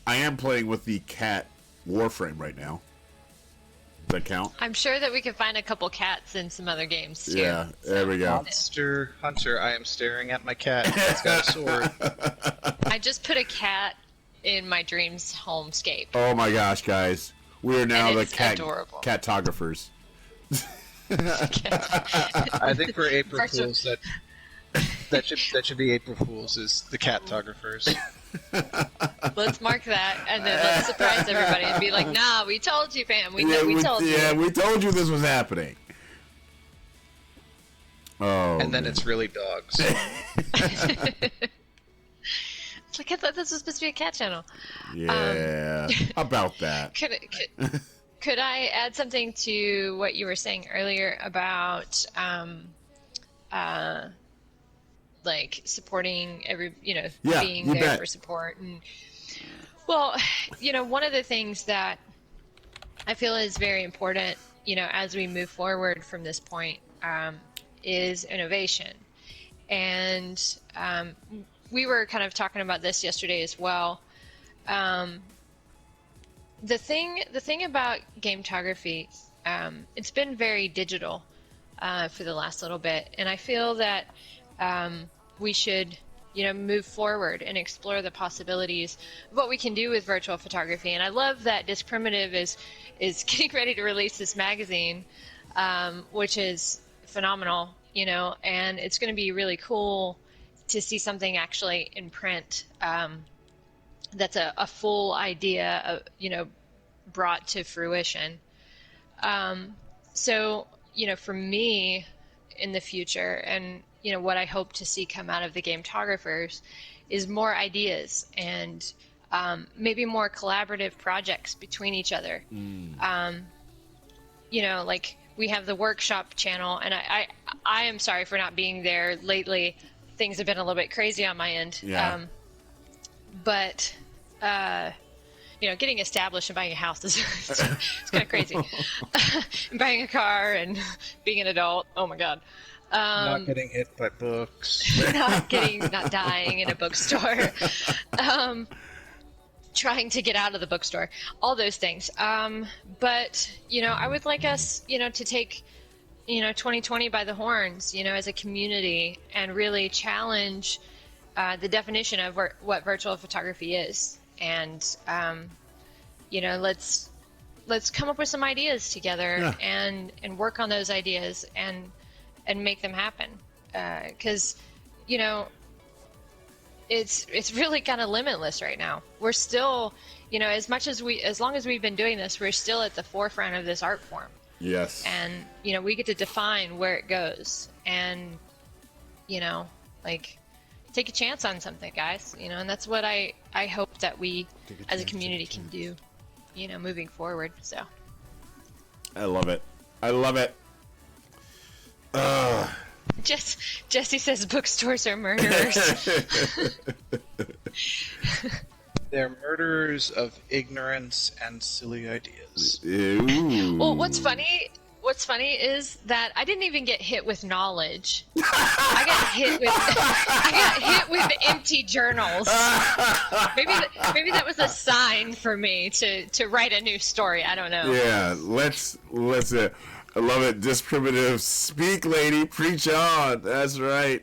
am playing with the cat Warframe right now. Does that count? I'm sure that we can find a couple cats in some other games too. Yeah, there we go. Monster Hunter, I am staring at my cat. It's got a sword. I just put a cat in my dreams homescape. Oh my gosh, guys. We are now And the it's adorable. catographers. I think for April First of- Fools that should be April Fools is the catographers. Let's mark that, and then let's surprise everybody and be like, "Nah, we told you, fam. We told you." Yeah, we told you this was happening. Oh. And then man. it's really dogs. It's like I thought this was supposed to be a cat channel. Yeah, about that. Could I add something to what you were saying earlier about like supporting Yeah, being you there bet. for support? And well, one of the things that I feel is very important, as we move forward from this point, is innovation. And we were kind of talking about this yesterday as well. The thing about gametography, it's been very digital for the last little bit, and I feel that we should, move forward and explore the possibilities of what we can do with virtual photography. And I love that Disc Primitive is getting ready to release this magazine, which is phenomenal, and it's going to be really cool to see something actually in print. That's a full idea, brought to fruition. So, for me in the future, and, what I hope to see come out of the Gametographers is more ideas and maybe more collaborative projects between each other. Like we have the workshop channel, and I am sorry for not being there lately. Things have been a little bit crazy on my end. Yeah. But getting established and buying a house is it's kind of crazy. And buying a car and being an adult. Oh my God. Not getting hit by books. not dying in a bookstore. Trying to get out of the bookstore. All those things. But I would like us, to take 2020 by the horns, as a community, and really challenge the definition of what virtual photography is. And, let's come up with some ideas together. Yeah. and work on those ideas and make them happen. Because, it's really kind of limitless right now. We're still, as long as we've been doing this, we're still at the forefront of this art form. Yes. And, we get to define where it goes. And, take a chance on something, guys. And that's what I hope that we as a community can do, moving forward. So I love it. I love it. Jesse says bookstores are murderers. They're murderers of ignorance and silly ideas. Ooh. Well, what's funny is that I didn't even get hit with knowledge. I got hit with empty journals. Maybe that was a sign for me to write a new story. I don't know. Yeah, let's I love it. Disc Primitive, speak, lady, preach on. That's right.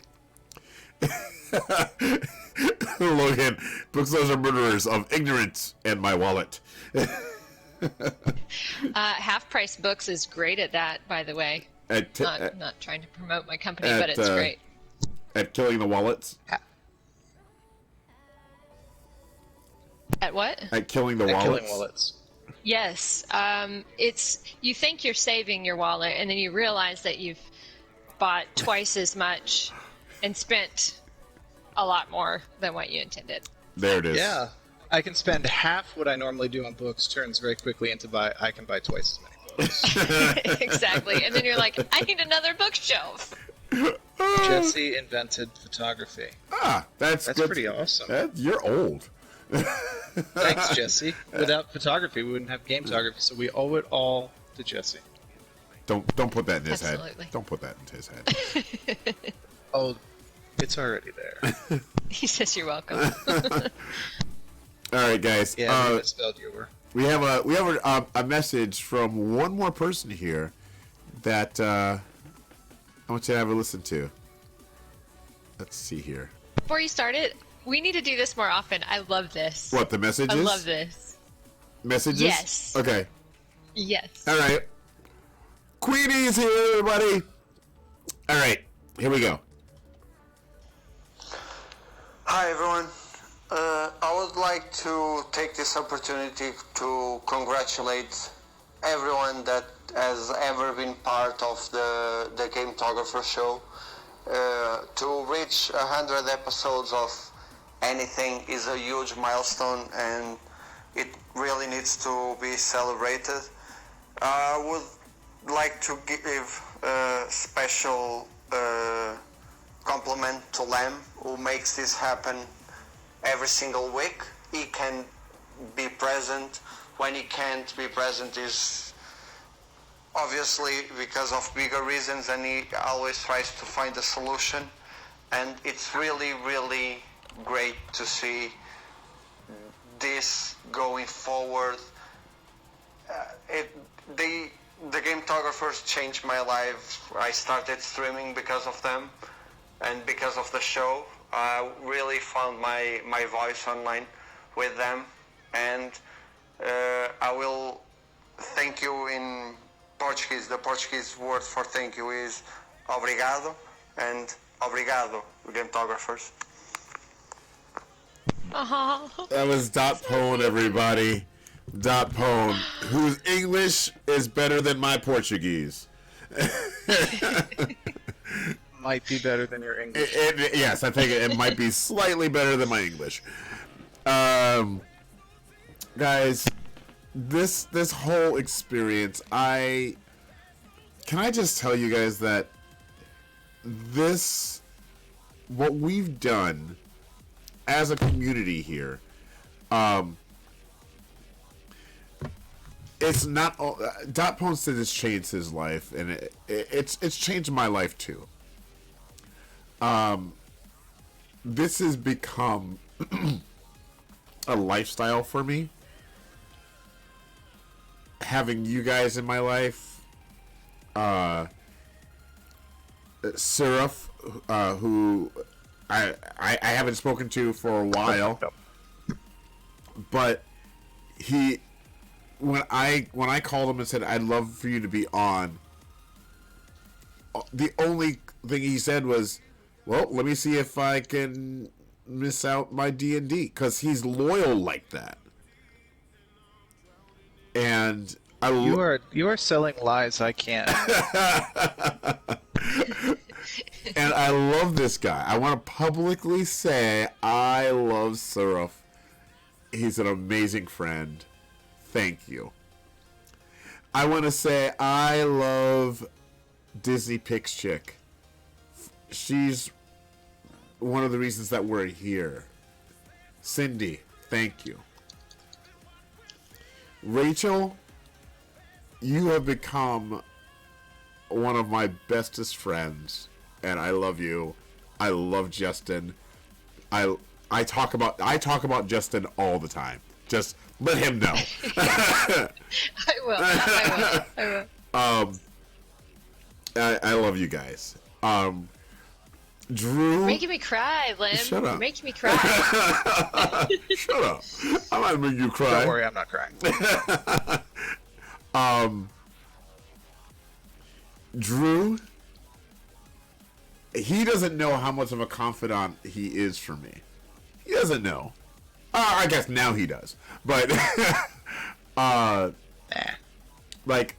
Logan, bookstores are murderers of ignorance and my wallet. Half Price Books is great at that, by the way. Not trying to promote my company, but it's great. At killing the wallets? At what? At killing the At wallets? killing wallets. Yes. It's you think you're saving your wallet, and then you realize that you've bought twice as much and spent a lot more than what you intended. There it is. Yeah, I can spend half what I normally do on books turns very quickly into I can buy twice as many books. Exactly. And then you're like, I need another bookshelf. Jesse invented photography. That's That's good. pretty awesome. You're old. Thanks, Jesse. Without photography, we wouldn't have gametography, so we owe it all to Jesse. Don't put that in his Absolutely. head. Don't put that into his head. Oh, it's already there. He says you're welcome. All right, guys. Yeah, I misspelled your word. We have a message from one more person here that I want you to have a listen to. Let's see here. Before you start it, we need to do this more often. I love this. What, the messages? I love this. Messages? Yes. Okay. Yes. All right. Queenie's here, everybody. All right. Here we go. Hi, everyone. I would like to take this opportunity to congratulate everyone that has ever been part of the Gametographer show. To reach 100 episodes of anything is a huge milestone, and it really needs to be celebrated. I would like to give a special compliment to Lem, who makes this happen every single week. He can be present. When he can't be present is obviously because of bigger reasons, and he always tries to find a solution. And it's really, really great to see this going forward. The Gametographers changed my life. I started streaming because of them and because of the show. I really found my voice online with them, and I will thank you in Portuguese. The Portuguese word for thank you is obrigado, and obrigado, Gametographers. That was Dot Pone, everybody. Dot Pone, whose English is better than my Portuguese. Might be better than your English. Yes, I think it might be slightly better than my English. Guys, this whole experience, can I just tell you guys that what we've done as a community here, it's not all, Dot Pone said it's changed his life, and it's changed my life too. This has become a lifestyle for me. Having you guys in my life, Suraf, who I haven't spoken to for a while, but when I called him and said I'd love for you to be on, the only thing he said was, well, let me see if I can miss out my D&D, because he's loyal like that. And You are selling lies. I can't. And I love this guy. I want to publicly say I love Suraf. He's an amazing friend. Thank you. I want to say I love Disney Pix Chick. She's one of the reasons that we're here. Cindy, thank you. Rachel, you have become one of my bestest friends, and I love you. I love Justin. I talk about Justin all the time. Just let him know. I will. I love you guys. Drew, Making me cry, Lim. Shut up. You're making me cry. shut up. I might make you cry. Don't worry, I'm not crying. Drew, he doesn't know how much of a confidant he is for me. He doesn't know. I guess now he does. But, like,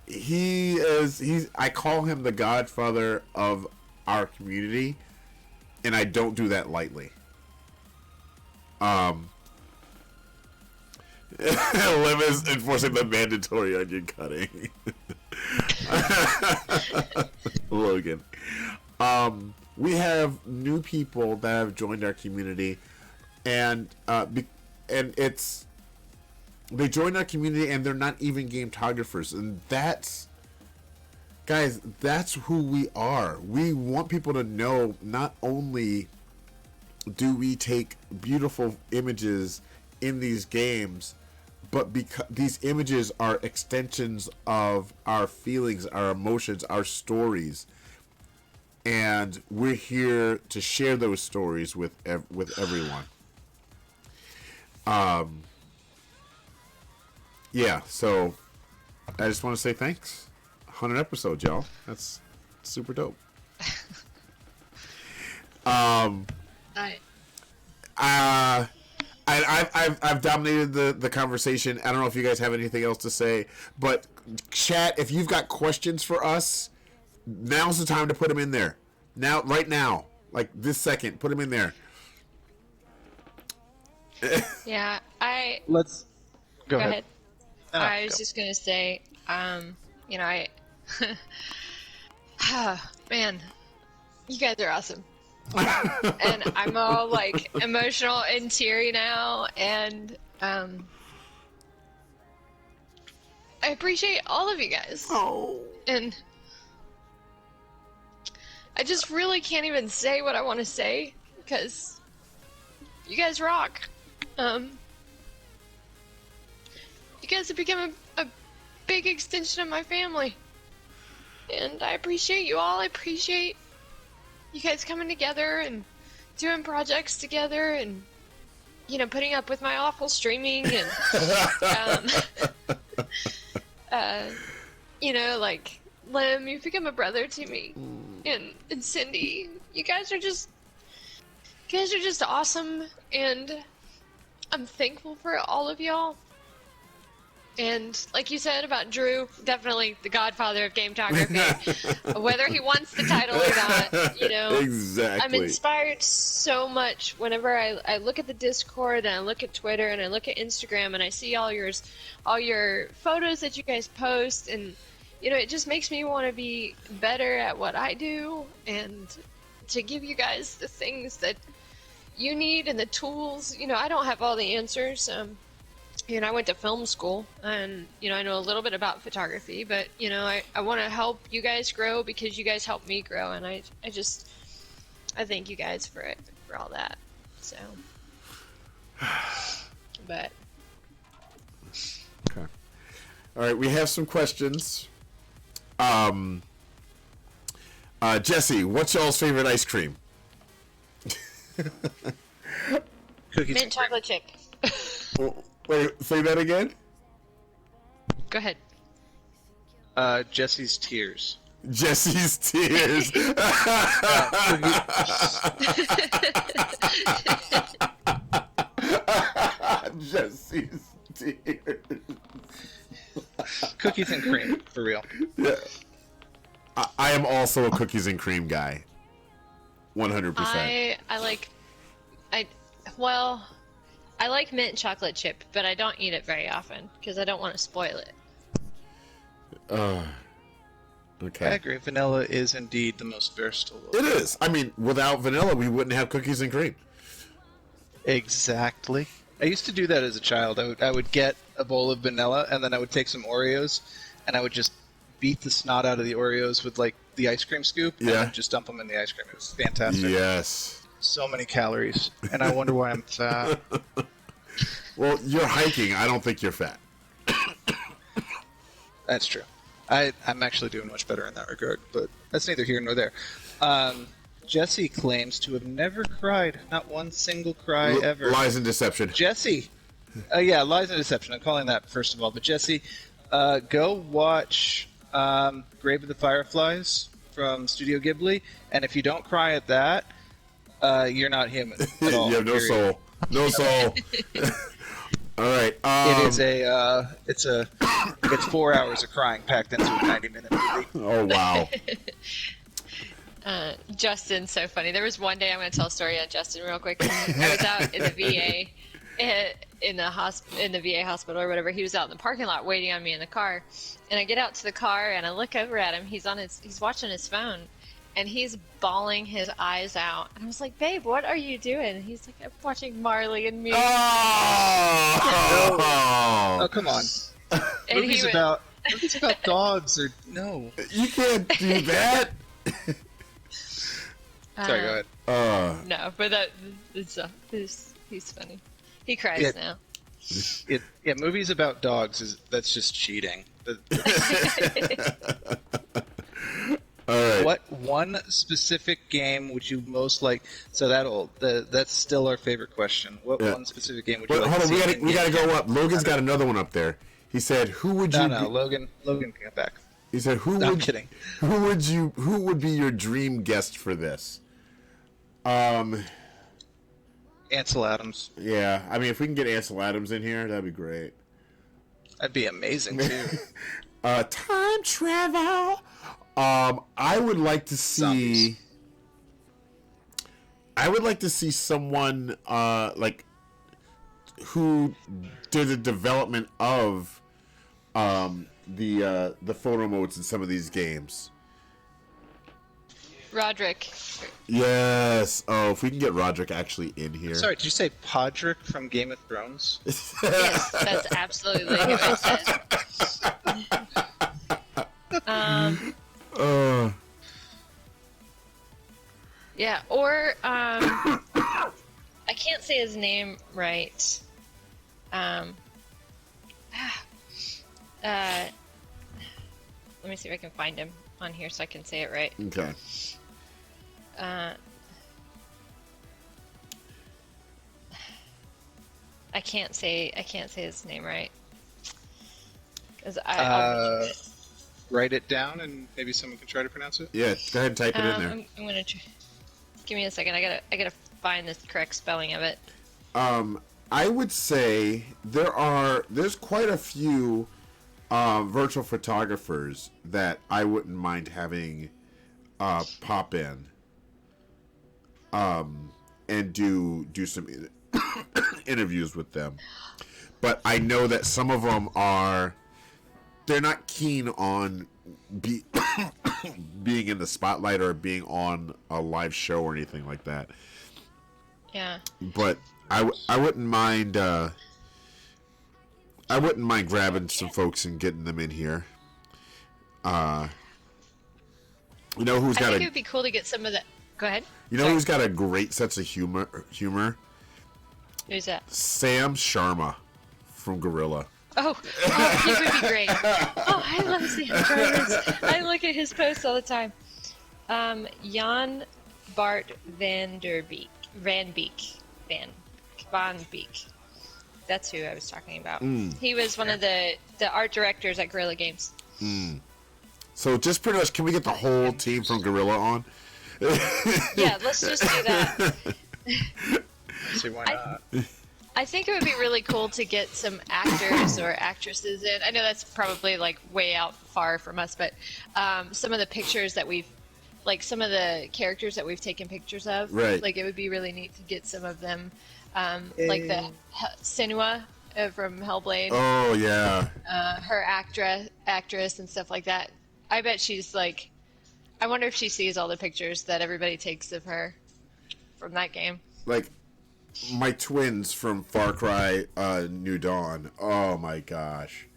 I call him the godfather of our community, and I don't do that lightly. Lim is enforcing the mandatory onion cutting. Logan. We have new people that have joined our community, and it's they join our community and they're not even gametographers, and that's who we are. We want people to know not only do we take beautiful images in these games, but because these images are extensions of our feelings, our emotions, our stories, and we're here to share those stories with everyone. Yeah, so I just want to say thanks. 100 episodes, y'all. That's super dope. I've dominated the conversation. I don't know if you guys have anything else to say, but chat, if you've got questions for us, now's the time to put them in there. Right now, like this second, put them in there. Yeah, Let's go ahead. ahead. I was just gonna say, you know, man, you guys are awesome. And I'm all like emotional and teary now, and I appreciate all of you guys. Oh. And I just really can't even say what I want to say because you guys rock. You guys have become a big extension of my family, and I appreciate you all. I appreciate you guys coming together and doing projects together, and putting up with my awful streaming, and like Lim, you've become a brother to me, and Cindy, you guys are just awesome, and I'm thankful for all of y'all. And like you said about Drew, definitely the godfather of gametography. Whether he wants the title or not, Exactly. I'm inspired so much whenever I look at the Discord and I look at Twitter and I look at Instagram and I see all your photos that you guys post, and it just makes me want to be better at what I do and to give you guys the things that you need and the tools. I don't have all the answers. I went to film school, and I know a little bit about photography, but I want to help you guys grow because you guys helped me grow, and I thank you guys for it, for all that. So, but okay, all right, we have some questions. Jesse, what's y'all's favorite ice cream? Cookies. mint chocolate chip. Wait, say that again? Go ahead. Jesse's tears. Jesse's tears. Jesse's tears. Cookies and cream, for real. Yeah. I am also a cookies and cream guy. 100%. I like mint chocolate chip, but I don't eat it very often because I don't want to spoil it. Okay. I agree. Vanilla is indeed the most versatile. It is. I mean, without vanilla, we wouldn't have cookies and cream. Exactly. I used to do that as a child. I would get a bowl of vanilla, and then I would take some Oreos, and I would just beat the snot out of the Oreos with like the ice cream scoop, and then just dump them in the ice cream. It was fantastic. Yes. So many calories, and I wonder why I'm fat. Well, you're hiking. I don't think you're fat. That's true. I'm actually doing much better in that regard, but that's neither here nor there. Jesse claims to have never cried, not one single cry ever. Lies and deception. Jesse, lies and deception. I'm calling that first of all. But Jesse, go watch Grave of the Fireflies from Studio Ghibli, and if you don't cry at that, you're not human at all. You have no soul. No soul. All right. It is it's 4 hours of crying packed into a 90-minute movie. Oh wow. Justin's so funny. There was one day, I'm going to tell a story on Justin real quick. I was out in the VA, in the VA hospital or whatever. He was out in the parking lot waiting on me in the car, and I get out to the car and I look over at him. He's watching his phone, and he's bawling his eyes out. And I was like, "Babe, what are you doing?" And he's like, "I'm watching Marley and Me." Oh, come on. And Movies about dogs or no. You can't do that. Sorry, go ahead. No, but he's funny. He cries Yeah. now. Yeah, movies about dogs that's just cheating. All right. What one specific game would you most like? So that's still our favorite question. What one specific game would you But like? hold to on, see we gotta go up. Logan's got another one up there. He said, "Who would you?" No, Logan can get back. He said, "Who No, would?" I'm kidding. Who would be your dream guest for this? Ansel Adams. Yeah. I mean, if we can get Ansel Adams in here, that'd be great. That'd be amazing too. Time travel. I would like to see. Zombies. I would like to see someone like who did the development of the photo modes in some of these games. Roderick. Yes. Oh, if we can get Roderick actually in here. Sorry, did you say Podrick from Game of Thrones? Yes, that's absolutely who I said. Yeah, or I can't say his name right. Let me see if I can find him on here so I can say it right. Okay. I can't say his name right. 'Cause Write it down and maybe someone can try to pronounce it. Yeah, go ahead and type it in there. I'm gonna give me a second. I gotta find the correct spelling of it. I would say there's quite a few virtual photographers that I wouldn't mind having pop in and do some interviews with them. But I know that some of them they're not keen on being in the spotlight or being on a live show or anything like that. Yeah. But I wouldn't mind grabbing some folks and getting them in here. You know who's I got think it would be cool to get some of the. Go ahead. You know who's got a great sense of humor? Who's that? Sam Sharma from Gorilla. Oh, he would be great. Oh, I love Sam Sharma. I look at his posts all the time. Jan Bart Van Beek. That's who I was talking about. He was one of the art directors at Guerrilla Games. So just pretty much, can we get the whole team from Gorilla on? Yeah, let's just do that. See, why not? I think it would be really cool to get some actors or actresses in. I know that's probably like way out far from us, but some of the pictures that some of the characters that we've taken pictures of, right? Like it would be really neat to get some of them, like the Senua from Hellblade. Oh yeah. Her actress and stuff like that. I bet she's like, I wonder if she sees all the pictures that everybody takes of her from that game. Like my twins from Far Cry New Dawn. Oh my gosh.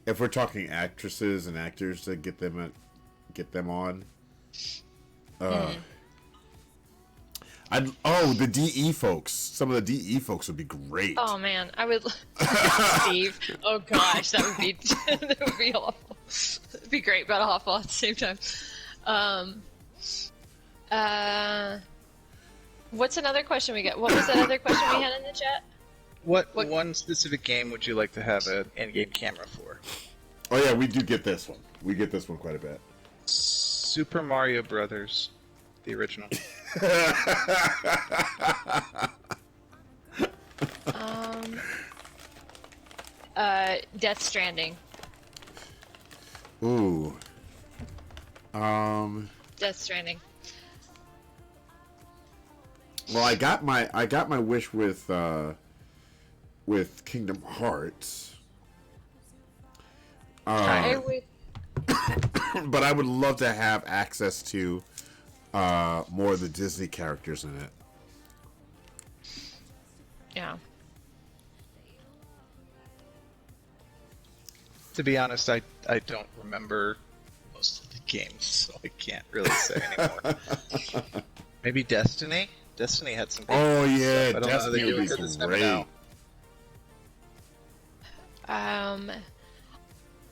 If we're talking actresses and actors to get them on. The DE folks. Some of the DE folks would be great. Oh man, I would. Steve. Oh gosh, that would be awful. It'd be great, but awful at the same time. What's another question we got? What was that other question we had in the chat? What one specific game would you like to have an in-game camera for? Oh yeah, we do get this one. We get this one quite a bit. Super Mario Brothers, the original. Death Stranding. Ooh. Death Stranding. Well, I got my wish with Kingdom Hearts. I would. But I would love to have access to more of the Disney characters in it. Yeah. To be honest, I don't remember most of the games, so I can't really say anymore. Maybe Destiny? Destiny had some good Oh yeah, stuff. I don't know how they Destiny do would it 'cause be it's never great. now.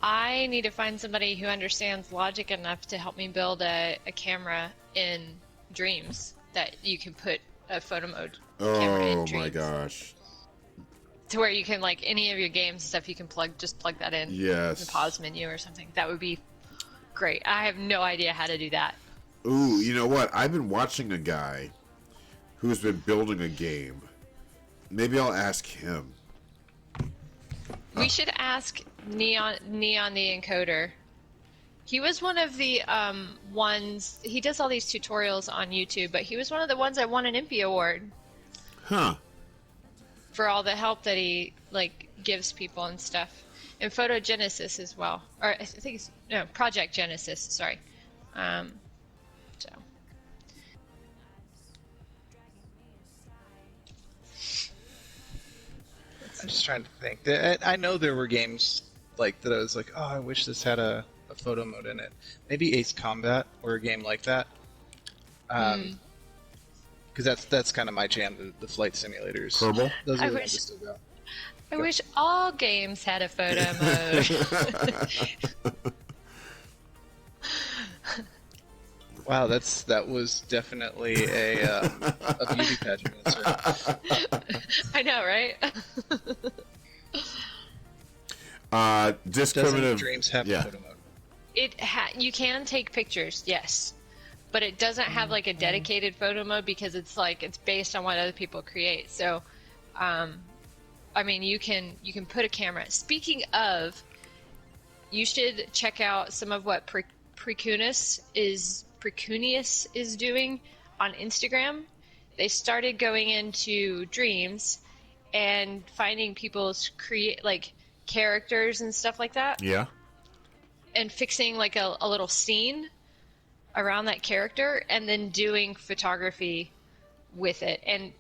I need to find somebody who understands logic enough to help me build a camera in Dreams that you can put a photo mode camera in Oh Dreams. my gosh. To where you can, like, any of your games stuff, you can just plug that in. Yes. The pause menu or something. That would be great. I have no idea how to do that. Ooh, you know what? I've been watching a guy who's been building a game. Maybe I'll ask him. We should ask Neon the Encoder. He was one of the ones. He does all these tutorials on YouTube, but he was one of the ones that won an Impy Award Huh. for all the help that he gives people and stuff. And Photogenesis as well, or I think it's Project Genesis. Sorry. So. I'm just trying to think. I know there were games like that I was like, oh, I wish this had a photo mode in it. Maybe Ace Combat or a game like that. Because that's kind of my jam, the flight simulators. Kerbal? Those I are the wish- ones that still go. I wish all games had a photo mode. Wow, that was definitely a beauty pageant answer. I know, right? Doesn't Discriminative. Dreams have yeah. a photo mode? You can take pictures, yes, but it doesn't have like a dedicated photo mode because it's based on what other people create. So, I mean, you can put a camera. Speaking of, you should check out some of what Precunious is doing on Instagram. They started going into Dreams and finding people's characters and stuff like that, Yeah. and fixing like a little scene around that character, and then doing photography with it. And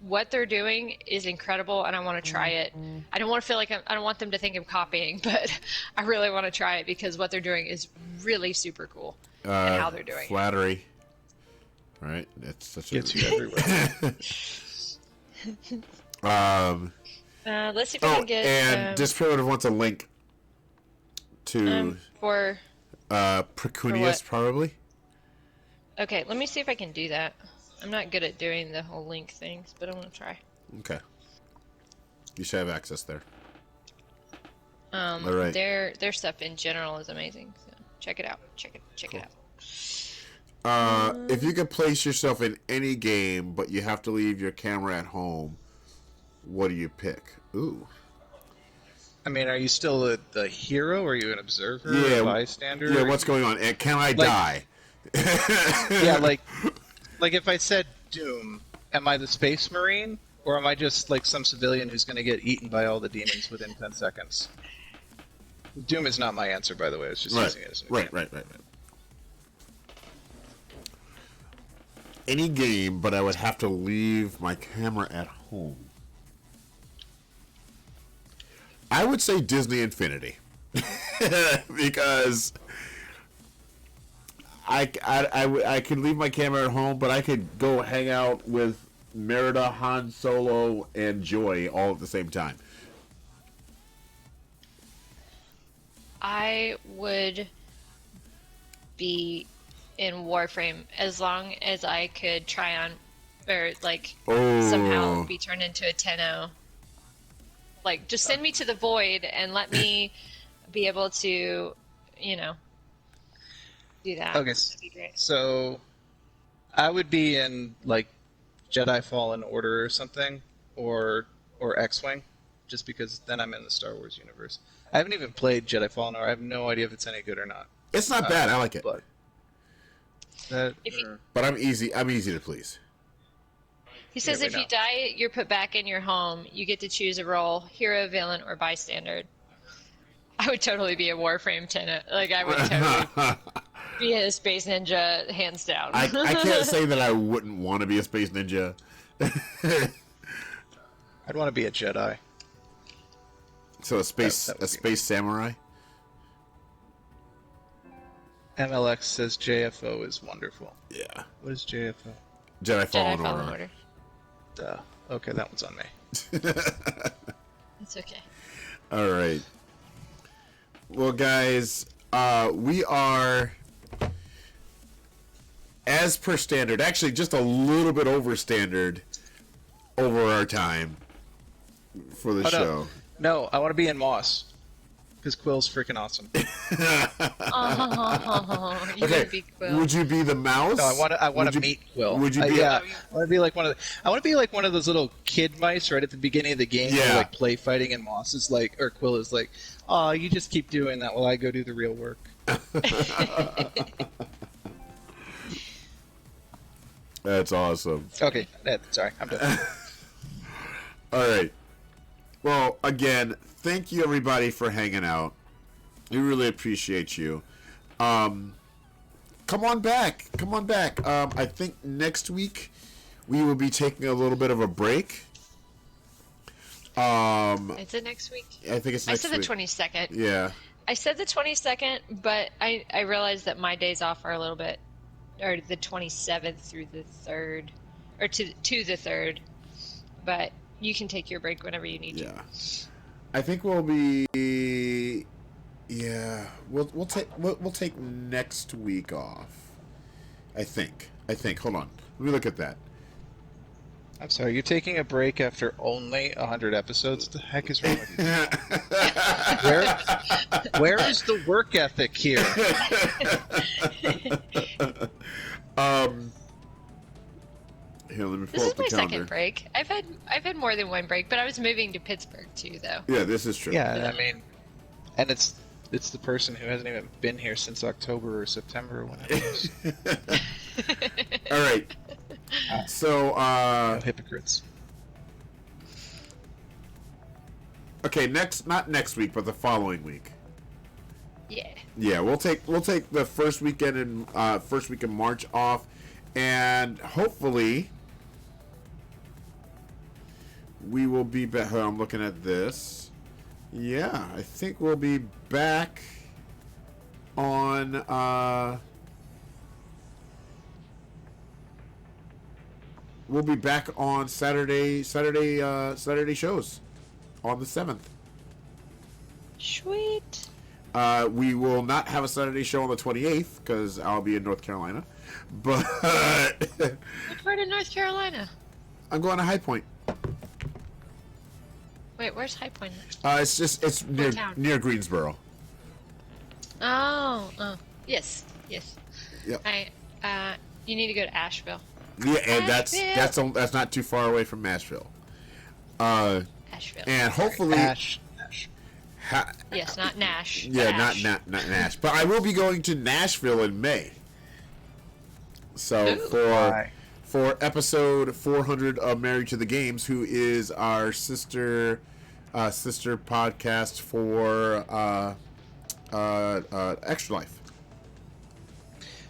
what they're doing is incredible, and I want to try it. I don't want to feel like I don't want them to think I'm copying, but I really want to try it because what they're doing is really super cool, and how they're doing it. Flattery. Right? It's such Gets you everywhere. Let's see if I can get and Disprimitive wants a link to for. Precunious, probably. Okay, let me see if I can do that. I'm not good at doing the whole link things, but I'm gonna try. Okay. You should have access there. All right. Their stuff in general is amazing. So check it out. Check it out. If you could place yourself in any game, but you have to leave your camera at home, what do you pick? Ooh. I mean, are you still the hero? Or are you an observer? Yeah. A bystander? Yeah, what's going on? And can I die? Yeah, like if I said Doom, am I the Space Marine? Or am I just like some civilian who's going to get eaten by all the demons within 10 seconds? Doom is not my answer, by the way. It's just using it as an example. Right. Any game, but I would have to leave my camera at home. I would say Disney Infinity. Because I could leave my camera at home, but I could go hang out with Merida, Han Solo, and Joy all at the same time. I would be in Warframe as long as I could try on, or somehow be turned into a 10-0. Like, just send me to the void and let me be able to, do that. Okay, That'd be great. so I would be in like Jedi Fallen Order or something, or X-Wing. just because then I'm in the Star Wars universe. I haven't even played Jedi Fallen Order. I have no idea if it's any good or not. It's not bad. I like it. But that, But I'm easy. I'm easy to please. He says we if know. you die, you're put back in your home. You get to choose a role: hero, villain, or bystander. I would totally be a Warframe tenant. Like, I would totally be a space ninja, hands down. I can't say that I wouldn't want to be a space ninja. I'd want to be a Jedi. So a space That would be space samurai. MLX says JFO is wonderful. Yeah. What is JFO? Jedi Jedi Fallen Fallen Order. Order. Duh. Okay, that one's on me. It's okay. All right. Well, guys, we are, as per standard, actually just a little bit over standard over our time for the show. No, I want to be in Moss. Because Quill's freaking awesome. Oh, you Okay, would be Quill. would you be the mouse? No, I want Would to you- meet Quill. would you be yeah, I want to be like one of those little kid mice right at the beginning of the game Yeah. who like play fighting, and Moss is like, or Quill is like, oh, you just keep doing that while I go do the real work. That's awesome. Okay, sorry, I'm done. All right. Well, again, thank you everybody for hanging out. We really appreciate you. Come on back. Come on back. I think next week we will be taking a little bit of a break. Is it next week? I think it's I next said week. the 22nd. Yeah. I said the 22nd, but I realized that my days off are a little bit, or the 27th through the 3rd, or to the 3rd. But you can take your break whenever you need to. Yeah. I think we'll be. Yeah, we'll take next week off. I think. Hold on. Let me look at that. I'm sorry, you're taking a break after only 100 episodes? What the heck is wrong with you? Where is the work ethic here? Here, let me pull This is up the my calendar. second break. I've had more than one break, but I was moving to Pittsburgh too, though. Yeah, this is true. Yeah, I mean, and it's the person who hasn't even been here since October or September or whenever it was. All right. So, No hypocrites. okay, not next week, but the following week. Yeah. Yeah, we'll take the first week in March off, and hopefully we will be back. I'm looking at this. Yeah, I think we'll be back on. We'll be back on Saturday shows on the 7th. Sweet. We will not have a Saturday show on the 28th because I'll be in North Carolina. But What part of North Carolina? I'm going to High Point. Wait, where's High Point? It's near town? near Greensboro. Oh, yes. Yep. You need to go to Asheville. Yeah, and Asheville. that's not too far away from Nashville. Asheville. And hopefully, Ash. Yes, not Nash. but yeah, Ash. not Nash. But I will be going to Nashville in May. So Ooh. for episode 400 of Married to the Games, who is our sister podcast for Extra Life.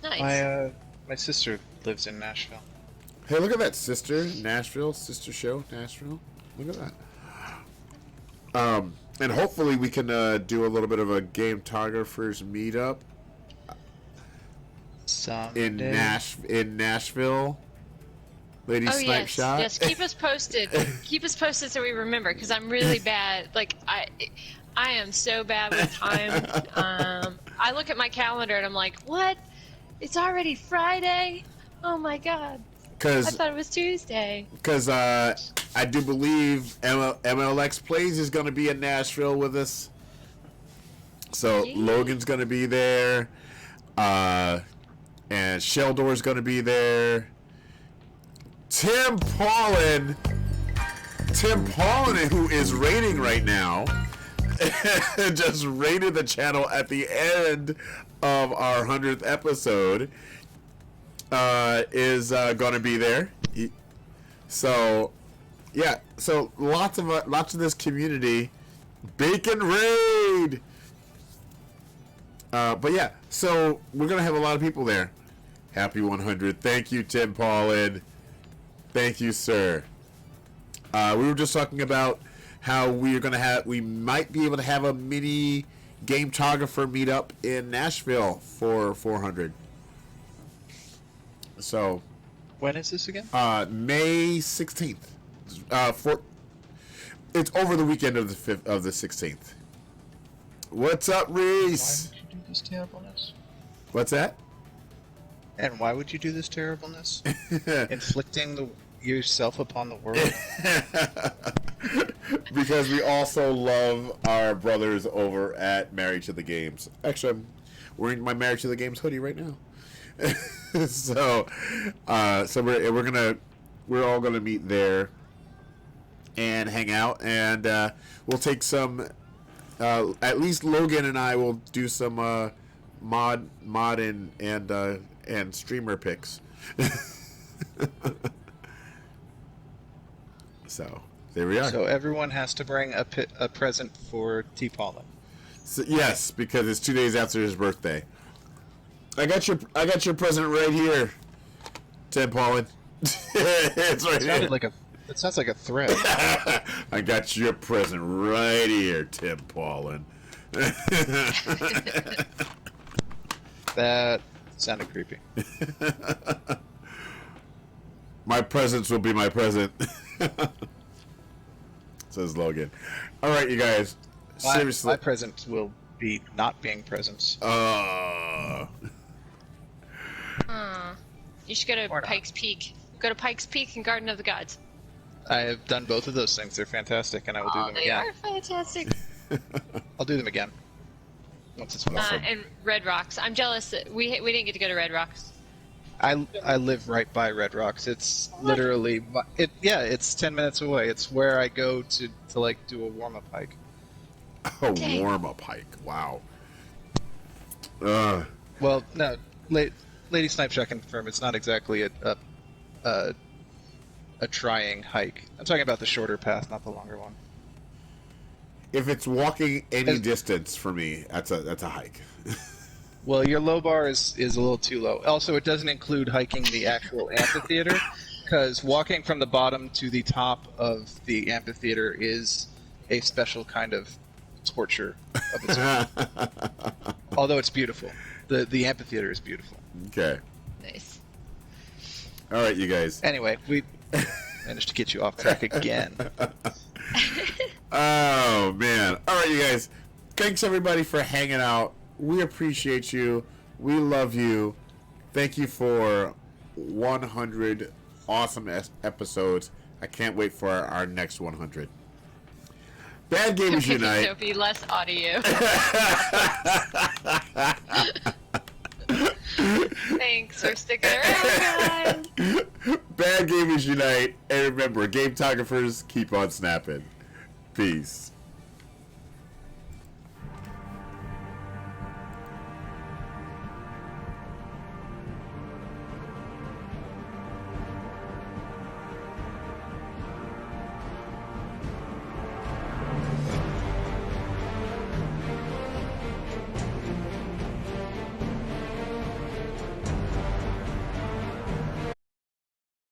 Nice. My sister lives in Nashville. Hey, look at that, sister Nashville, sister show Nashville. Look at that. And hopefully we can do a little bit of a Gametographer's meetup in Nashville. Lady Oh Snipe yes, Shot. yes. Keep us posted. Keep us posted so we remember. Because I'm really bad. Like I am so bad with time. I look at my calendar and I'm like, what? It's already Friday. Oh my god. I thought it was Tuesday. Because I do believe MLX Plays is going to be in Nashville with us. So Yeah. Logan's going to be there. And Sheldor's going to be there. Tim Paulin Tim Paulin, who is rating right now, just rated the channel at the end of our 100th episode, is going to be there. So, yeah. So lots of this community, Bacon Raid. But yeah, so we're gonna have a lot of people there. Happy 100! Thank you, Tim Paulin. Thank you, sir. We were just talking about how we might be able to have a mini Gametographer meetup in Nashville for 400. So, When is this again? May 16th. It's over the weekend of the 16th. What's up, Reese? Why would you do this terribleness? What's that? And why would you do this terribleness? Inflicting yourself upon the world? Because we also love our brothers over at Married to the Games. Actually, I'm wearing my Married to the Games hoodie right now. So we're all gonna meet there and hang out, and we'll take some. At least Logan and I will do some mod and streamer picks. So there we are. So everyone has to bring a present for T. Paulin. So, yes, because it's 2 days after his birthday. I got your present right here, Tim Paulin. It's right here. It sounds like a threat. I got your present right here, Tim Paulin. That sounded creepy. My presents will be my present. Says Logan. All right, you guys. Seriously. My presents will be not being presents. You should go to Pikes Peak. Go to Pikes Peak and Garden of the Gods. I have done both of those things. They're fantastic, and I will do them They again. are fantastic. I'll do them again. Once it's more fun. And Red Rocks. I'm jealous that we didn't get to go to Red Rocks. I live right by Red Rocks. It's literally it's 10 minutes away. It's where I go to like do a warm up hike. A warm up hike. Wow. Well, no, Lady Snipe Shot can confirm it's not exactly a trying hike. I'm talking about the shorter path, not the longer one. If it's walking any distance for me, that's a hike. Well, your low bar is a little too low. Also, it doesn't include hiking the actual amphitheater, because walking from the bottom to the top of the amphitheater is a special kind of torture of its own. Although it's beautiful. The amphitheater is beautiful. Okay. Nice. All right, you guys. Anyway, we managed to get you off track again. Oh, man. All right, you guys. Thanks, everybody, for hanging out. We appreciate you. We love you. Thank you for 100 awesome episodes. I can't wait for our next 100. Bad Gamers Unite. Sophie, less audio. Thanks for sticking around, guys. Bad Gamers Unite. And remember, Gametographers keep on snapping. Peace.